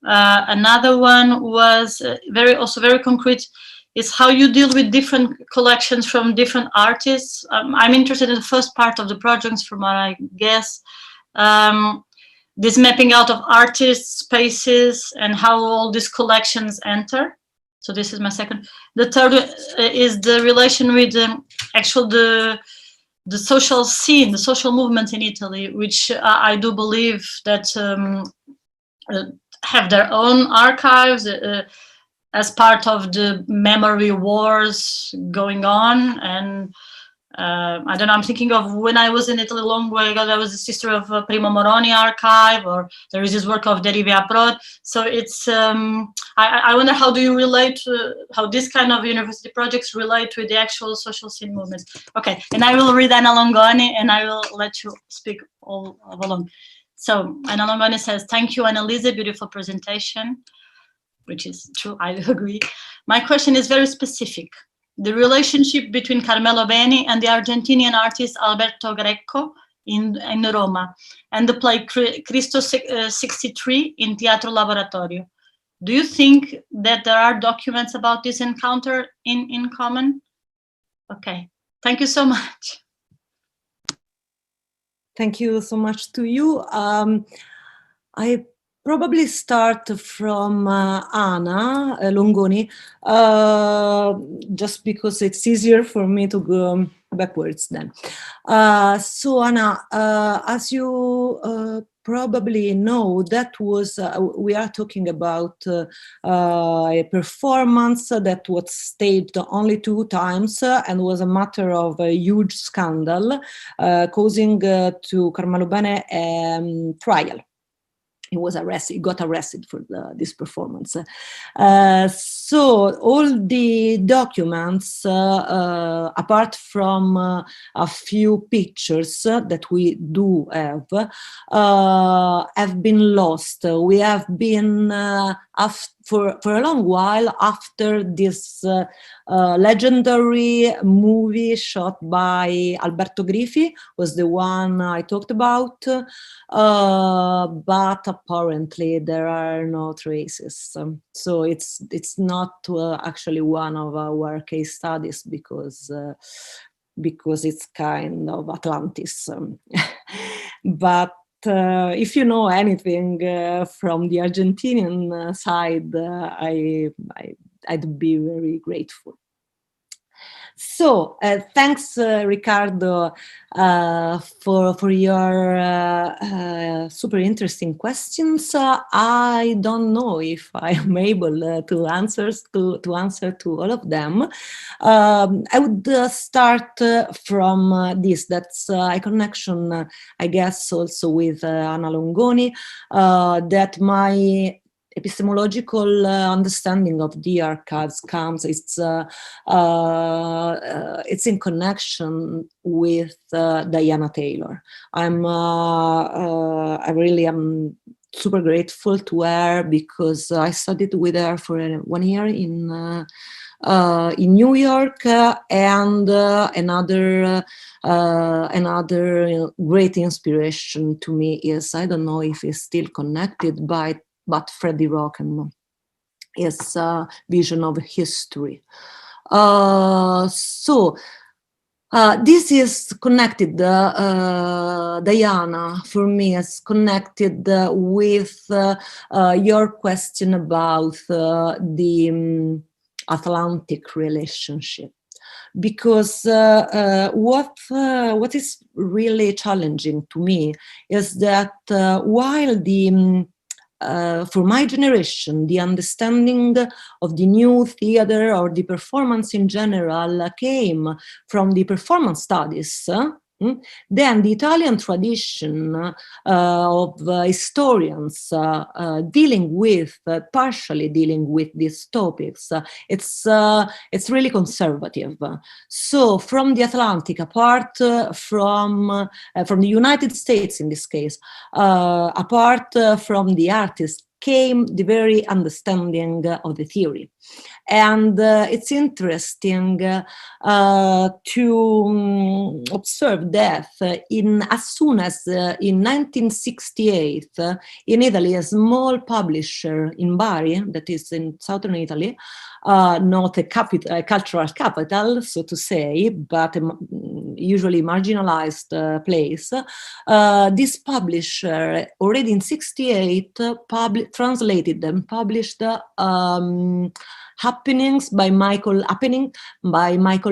Another one was very concrete, is how you deal with different collections from different artists. I'm interested in the first part of the projects, from what I guess, this mapping out of artists, spaces, and how all these collections enter. So this is my second. The third is the relation with the social scene, the social movement in Italy, which I do believe that have their own archives as part of the memory wars going on. And I don't know, I'm thinking of when I was in Italy a long way ago, there was this history of Primo Moroni archive, or there is this work of Derivia Prod. So it's, I wonder, how do you relate to how this kind of university projects relate with the actual social scene movements? Okay, and I will read Anna Longoni, and I will let you speak all along. So Anna Longoni says, "Thank you, Annalisa, beautiful presentation," which is true, I agree. "My question is very specific. The relationship between Carmelo Beni and the Argentinian artist Alberto Greco in Roma, and the play Cristo 63 in Teatro Laboratorio. Do you think that there are documents about this encounter in INCOMMON?" Okay, thank you so much. Thank you so much to you. I probably start from Anna Longoni, just because it's easier for me to go backwards then. So Anna, as you probably know, that was, we are talking about a performance that was staged only 2 times and was a matter of a huge scandal, causing to Carmelo Bene a trial. He was arrested. He got arrested for this performance. So all the documents, apart from a few pictures that we do have been lost. We have been for a long while after this legendary movie shot by Alberto Griffey, was the one I talked about, but apparently there are no traces. So it's not actually one of our case studies, because it's kind of Atlantis. But if you know anything from the Argentinian side, I'd be very grateful. So thanks, Ricardo, for your super interesting questions. I don't know if I'm able to answer to all of them. I would start from this. That's a connection, I guess, also with Anna Longoni, that my epistemological understanding of the archives comes. It's in connection with Diana Taylor. I really am super grateful to her because I studied with her for 1 year in New York, and another great inspiration to me is, I don't know if it's still connected, but Freddie Rockham, his vision of history. This is connected, Diana, for me, is connected with your question about the Atlantic relationship. Because what is really challenging to me is that while for my generation, the understanding of the new theater or the performance in general came from the performance studies. Then the Italian tradition of historians partially dealing with these topics, it's really conservative. So from the Atlantic, apart from the United States in this case, apart from the artists, came the very understanding of the theory. And it's interesting to observe that as soon as in 1968, in Italy, a small publisher in Bari, that is in southern Italy, not a cultural capital, so to say, but usually marginalized place, this publisher already in 68 translated and published Happenings by Michael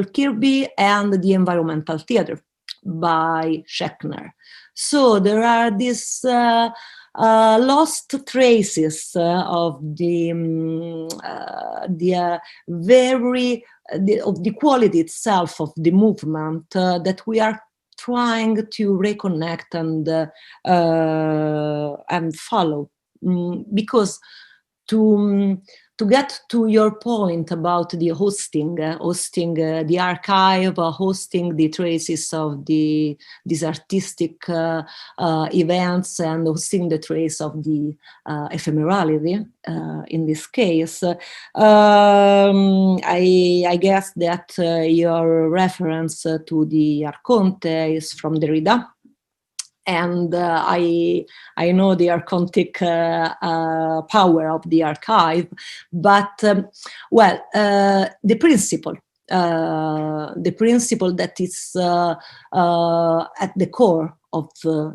Kirby and The Environmental Theater by Schechner. So there are these lost traces of the quality itself of the movement that we are trying to reconnect and follow, because to get to your point about the hosting the archive, hosting the traces of these artistic events, and hosting the trace of the ephemerality in this case, I guess that your reference to the Archonte is from Derrida. And I know the archontic power of the archive, but the principle that is at the core of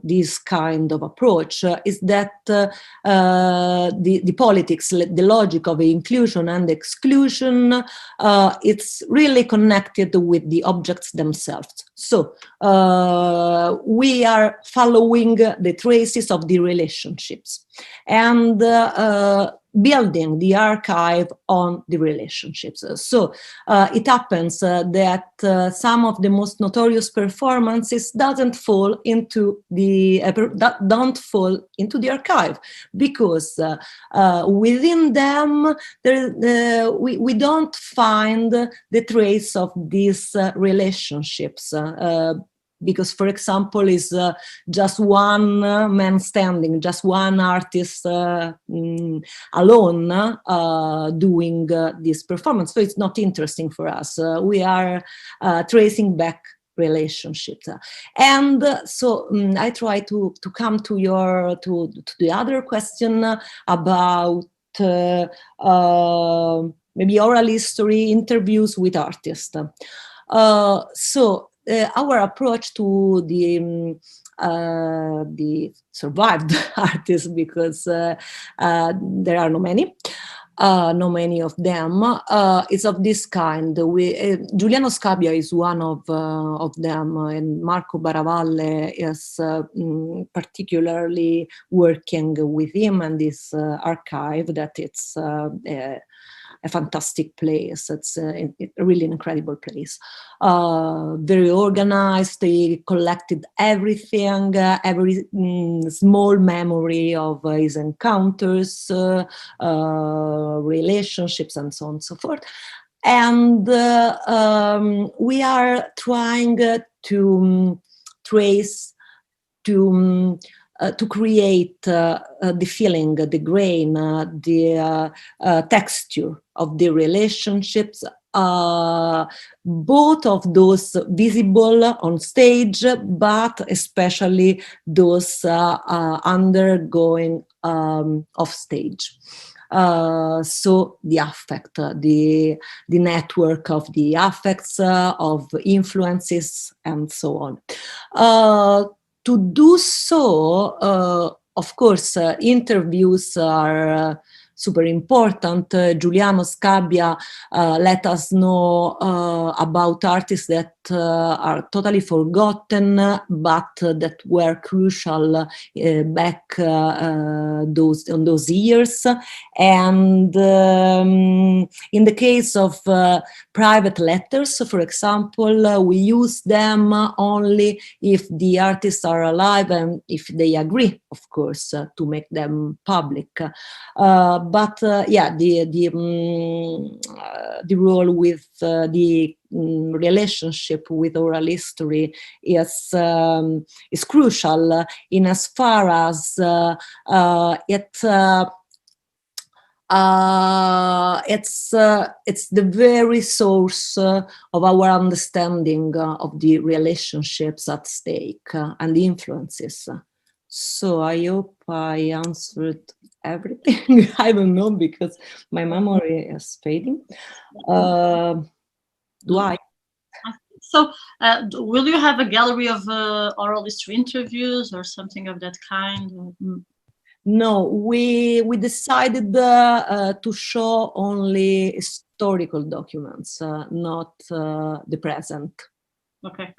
this kind of approach is that the politics, the logic of inclusion and exclusion, it's really connected with the objects themselves. So we are following the traces of the relationships and building the archive on the relationships. So it happens that some of the most notorious performances don't fall into the archive, because within them we don't find the trace of these relationships. Because, for example, is just one man standing, just one artist alone doing this performance. So it's not interesting for us. We are tracing back relationships. And so I try to come to the other question about maybe oral history, interviews with artists. Our approach to the the survived artists, because there are no many. No many of them. It's of this kind. Giuliano Scabbia is one of them, and Marco Baravalle is particularly working with him and this archive. That it's a fantastic place. It's a really incredible place. Very organized. They collected everything, every small memory of his encounters, relationships, and so on and so forth. And we are trying to trace, to create the feeling, the grain, the texture of the relationships, both of those visible on stage, but especially those undergoing off stage. So the affect, the network of the affects, of influences, and so on. To do so, of course, interviews are super important. Giuliano Scabbia let us know about artists that are totally forgotten, but that were crucial back on those years. And in the case of private letters, for example, we use them only if the artists are alive and if they agree, of course, to make them public. But yeah, the role with the relationship with oral history is crucial in as far as it's the very source of our understanding of the relationships at stake and the influences. So I hope I answered everything. I don't know, because my memory is fading. Do I? So will you have a gallery of oral history interviews or something of that kind? No, we decided to show only historical documents, not the present. Okay.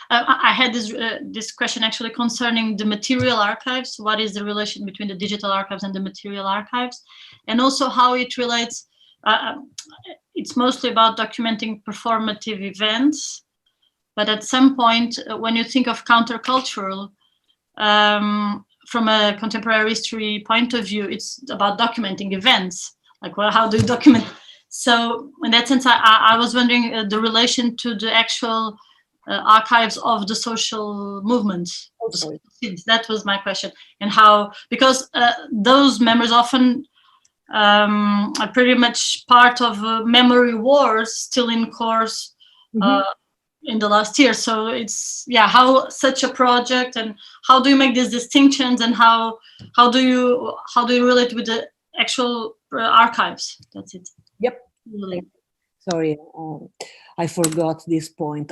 I had this question actually concerning the material archives. What is the relation between the digital archives and the material archives? And also how it relates. It's mostly about documenting performative events, but at some point, when you think of countercultural, from a contemporary history point of view, it's about documenting events. Like, well, how do you document? So in that sense, I was wondering the relation to the actual archives of the social movements. Okay. That was my question. And how, because those memories often are pretty much part of memory wars still in course in the last year. So it's, yeah, how such a project, and how do you make these distinctions, and how do you relate with the actual archives? That's it. Yep. Sorry, I forgot this point.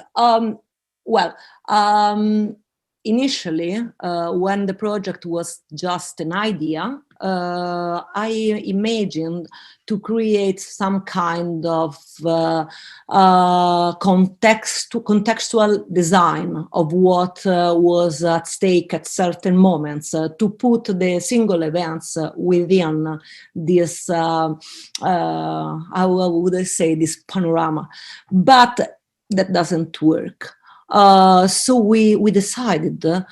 Initially, when the project was just an idea, I imagined to create some kind of contextual design of what was at stake at certain moments, to put the single events within this, how would I say, this panorama. But that doesn't work. So we decided to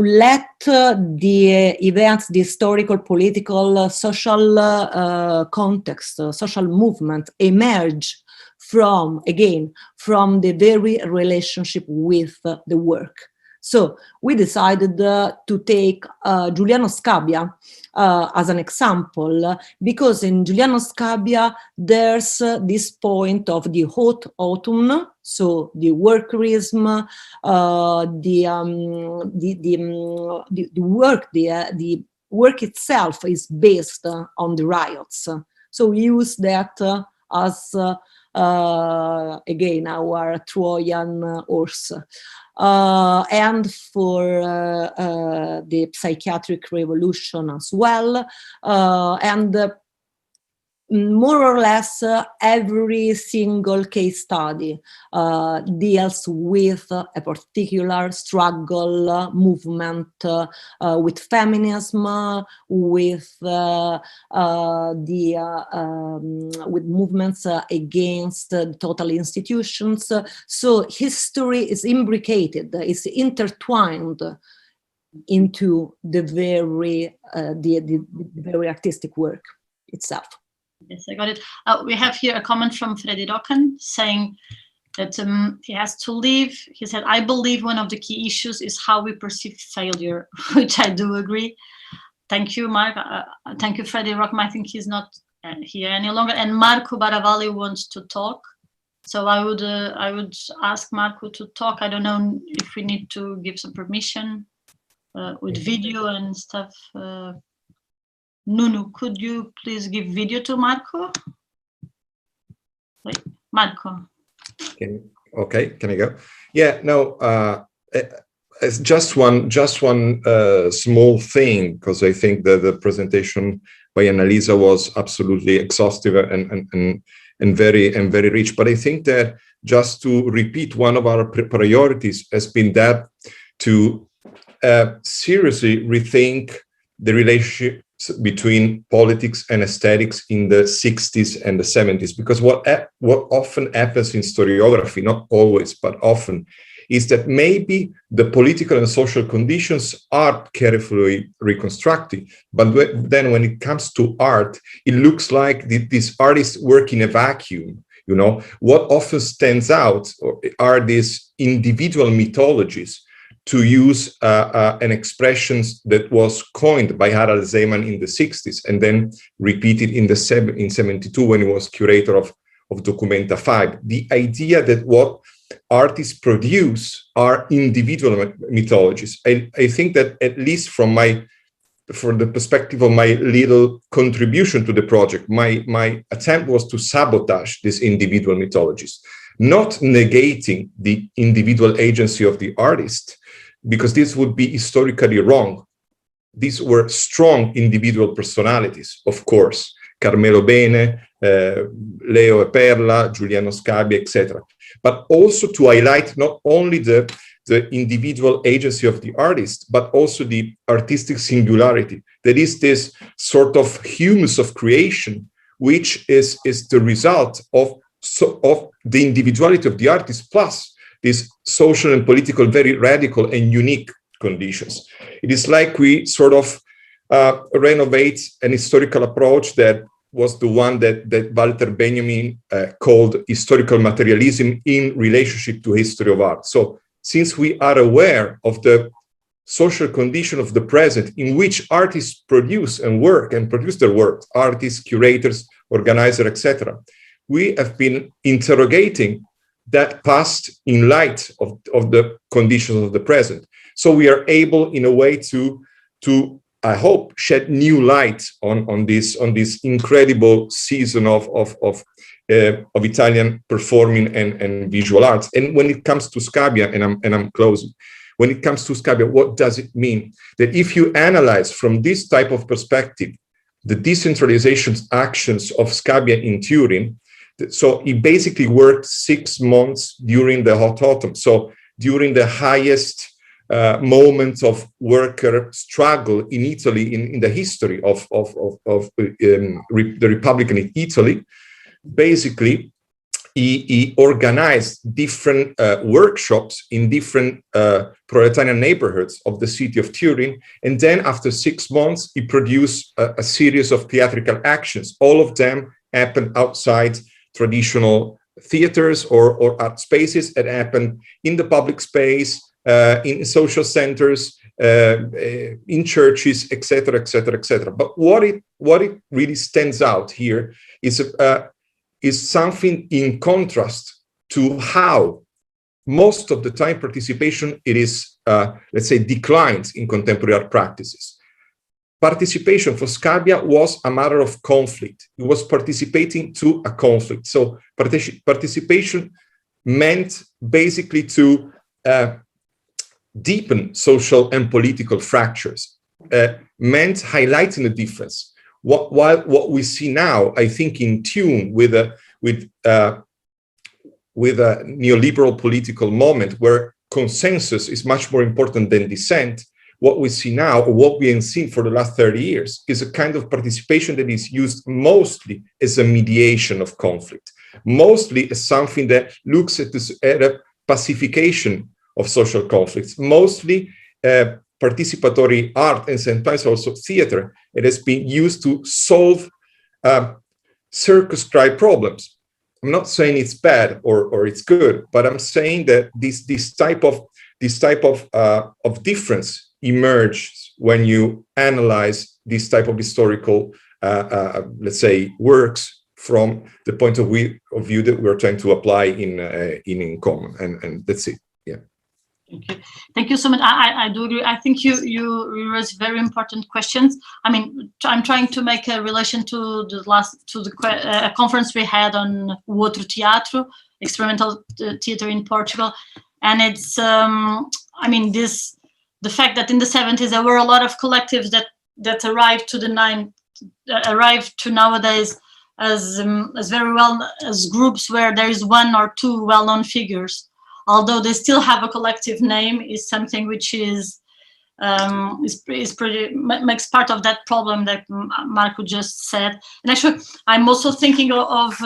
let the events, the historical, political, social context, social movement emerge from the very relationship with the work. So we decided to take Giuliano Scabbia as an example, because in Giuliano Scabbia there's this point of the hot autumn, so the workerism, the work itself is based on the riots. So we use that as again, our Trojan horse. And for the psychiatric revolution as well, and more or less every single case study deals with a particular struggle, movement, with feminism, with with movements against total institutions. So history is imbricated, is intertwined into the very artistic work itself. Yes, I got it. We have here a comment from Freddy Rocken saying that he has to leave. He said, I believe one of the key issues is how we perceive failure, which I do agree. Thank you, Mark. Thank you, Freddy Rocken. I think he's not here any longer. And Marco Baravalle wants to talk. So I would ask Marco to talk. I don't know if we need to give some permission with video and stuff. Nunu, could you please give video to Marco? Wait, Marco. Okay, can I go? Yeah, no, it's just one small thing, because I think that the presentation by Annalisa was absolutely exhaustive and very rich. But I think that, just to repeat, one of our priorities has been that to seriously rethink the relationship between politics and aesthetics in the 60s and the 70s, because what often happens in historiography, not always, but often, is that maybe the political and social conditions are carefully reconstructed, but then when it comes to art, it looks like these artists work in a vacuum. You know, what often stands out are these individual mythologies, to use an expression that was coined by Harald Zeman in the 60s and then repeated in 72 when he was curator of Documenta 5. The idea that what artists produce are individual mythologies. I think that, at least from the perspective of my little contribution to the project, my attempt was to sabotage these individual mythologies, not negating the individual agency of the artist, because this would be historically wrong. These were strong individual personalities, of course, Carmelo Bene, Leo e Perla, Giuliano Scabbia, etc. But also to highlight not only the individual agency of the artist, but also the artistic singularity. That is this sort of humus of creation, which is the result of the individuality of the artist, plus these social and political, very radical and unique conditions. It is like we sort of renovate an historical approach that was the one that Walter Benjamin called historical materialism in relationship to history of art. So since we are aware of the social condition of the present in which artists produce and work and produce their work, artists, curators, organizers, etc., we have been interrogating that past in light of the conditions of the present. So we are able, in a way, to I hope, shed new light on this incredible season of Italian performing and visual arts. And when it comes to Scabbia, and I'm closing, when it comes to Scabbia, what does it mean? That if you analyze from this type of perspective the decentralization actions of Scabbia in Turin, so he basically worked 6 months during the hot autumn. So during the highest moments of worker struggle in Italy, in the history of the Republican Italy, basically he organized different workshops in different proletarian neighborhoods of the city of Turin. And then after 6 months, he produced a series of theatrical actions. All of them happened outside traditional theaters or art spaces. It happened in the public space, in social centers, in churches, etc., etc., etc. But what it really stands out here is something in contrast to how most of the time participation, it is, let's say, declines in contemporary art practices. participation for Scabbia was a matter of conflict. It was participating to a conflict. So participation meant basically to deepen social and political fractures, meant highlighting the difference. While what we see now, I think, in tune with a neoliberal political moment where consensus is much more important than dissent, what we see now, or what we have seen for the last 30 years, is a kind of participation that is used mostly as a mediation of conflict, mostly as something that looks at a pacification of social conflicts, mostly participatory art, and sometimes also theater. It has been used to solve circumscribed problems. I'm not saying it's bad or it's good, but I'm saying that this type of difference emerges when you analyze this type of historical, let's say, works from the point of view that we're trying to apply in INCOMMON, and that's it. Yeah. Thank you so much. I do agree. I think you raised very important questions. I mean, I'm trying to make a relation to the conference we had on o outro teatro, experimental theater in Portugal, and it's I mean, the fact that in the 70s there were a lot of collectives that arrived to nowadays as very well as groups where there is one or two well-known figures, although they still have a collective name, is something which is pretty makes part of that problem that Marco just said. And actually, I'm also thinking of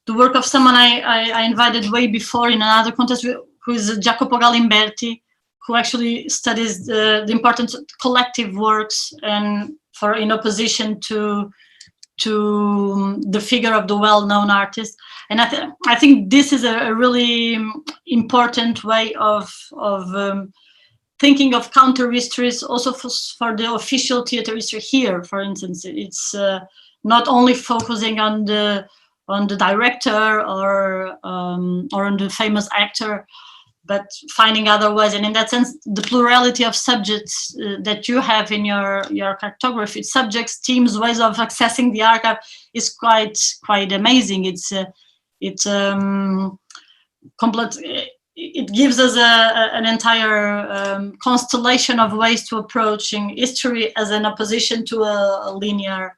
the work of someone I invited way before in another contest, who is Jacopo Galimberti, who actually studies the importance of collective works and in opposition to the figure of the well-known artist. And I think this is a really important way of thinking of counter histories, also for the official theater history here. For instance, it's not only focusing on the director or on the famous actor, but finding other ways. And in that sense, the plurality of subjects that you have in your cartography, subjects, themes, ways of accessing the archive, is quite amazing. It gives us an entire constellation of ways to approaching history as an opposition to a linear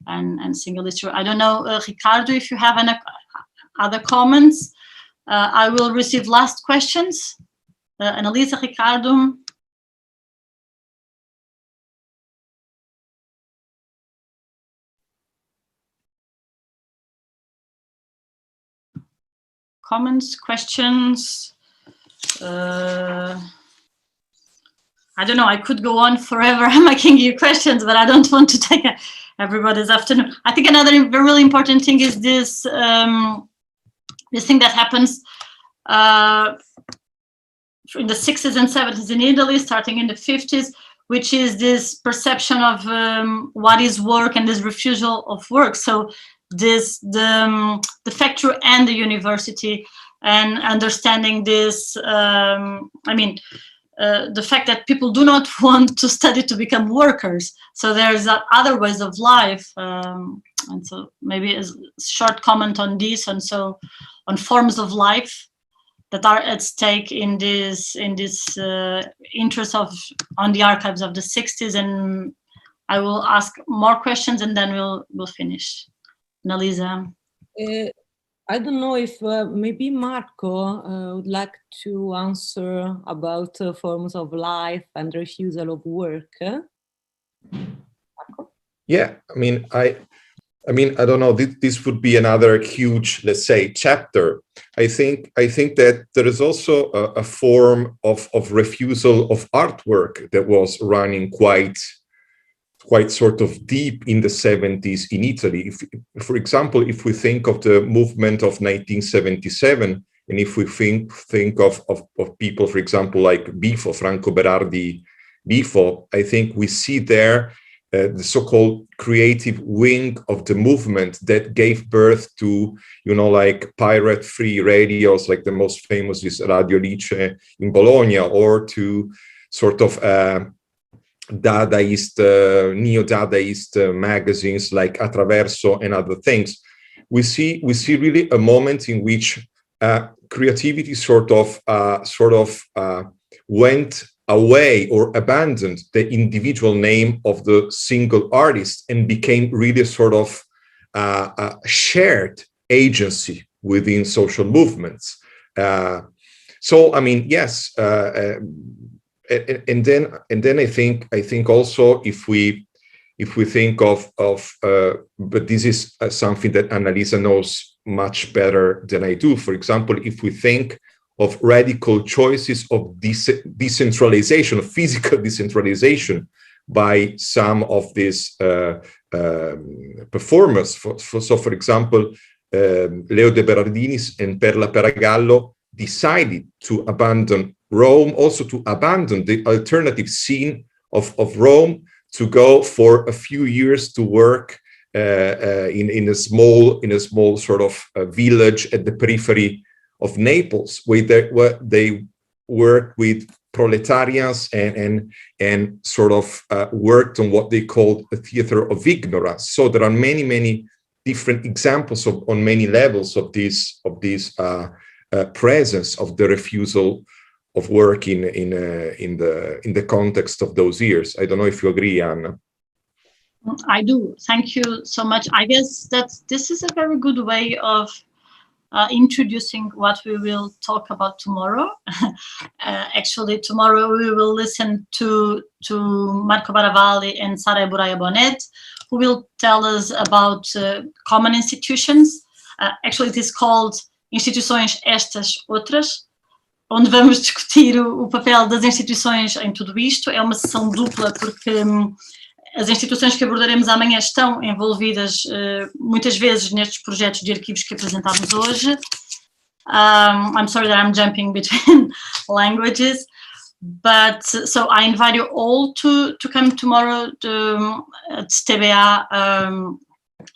and single history. I don't know, Ricardo, if you have any other comments. I will receive last questions. Annalisa, Ricardo. Comments, questions? I don't know, I could go on forever making you questions, but I don't want to take everybody's afternoon. I think another really important thing is this thing that happens in the 60s and 70s in Italy, starting in the 50s, which is this perception of what is work and this refusal of work. So the factory and the university, and understanding this, the fact that people do not want to study to become workers. So there's other ways of life. And so maybe a short comment on this, and so on forms of life that are at stake in this interest on the archives of the 60s. And I will ask more questions and then we'll finish. Annalisa. I don't know if maybe Marco would like to answer about forms of life and refusal of work. Marco? Yeah, I don't know. This would be another huge, let's say, chapter. I think that there is also a form of refusal of artwork that was running quite sort of deep in the 70s in Italy. For example, if we think of the movement of 1977, and if we think of people, for example, like Bifo, Franco Berardi Bifo, I think we see there the so-called creative wing of the movement that gave birth to, like pirate-free radios, like the most famous is Radio Lice in Bologna, or to sort of Dadaist, neo-Dadaist magazines like Attraverso and other things, we see really a moment in which creativity sort of went away or abandoned the individual name of the single artist and became really sort of a shared agency within social movements. So I mean, yes, and then I think also if we think of but this is something that Annalisa knows much better than I do. For example, if we think of radical choices of decentralization, of physical decentralization by some of these performers. So, for example, Leo de Berardinis and Perla Peragallo decided to abandon Rome, also to abandon the alternative scene of Rome, to go for a few years to work in a small sort of village at the periphery of Naples, where they worked with proletarians and sort of worked on what they called a theater of ignorance. So there are many different examples on many levels of this presence of the refusal of work in the context of those years. I don't know if you agree, Anna. I do. Thank you so much. I guess this is a very good way of introducing what we will talk about tomorrow. Actually, tomorrow we will listen to Marco Baravalle and Sara Buraya Bonet, who will tell us about common institutions. Actually, it is called Instituições Estas Outras, onde vamos discutir o papel das instituições em tudo isto. É uma sessão dupla, porque as instituições que abordaremos amanhã estão envolvidas muitas vezes nestes projetos de arquivos que apresentámos hoje. I'm sorry that I'm jumping between languages, but so I invite you all to come tomorrow at TBA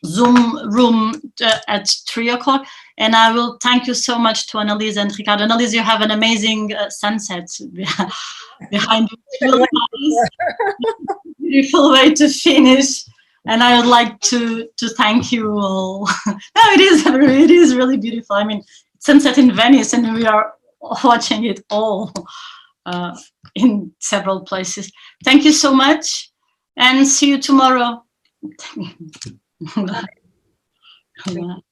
Zoom room at 3 o'clock. And I will thank you so much to Annalisa and Ricardo. Annalisa, you have an amazing sunset behind you. Really nice. Beautiful way to finish. And I would like to thank you all. No, it is really beautiful. I mean, sunset in Venice, and we are watching it all in several places. Thank you so much, and see you tomorrow. Bye. Bye.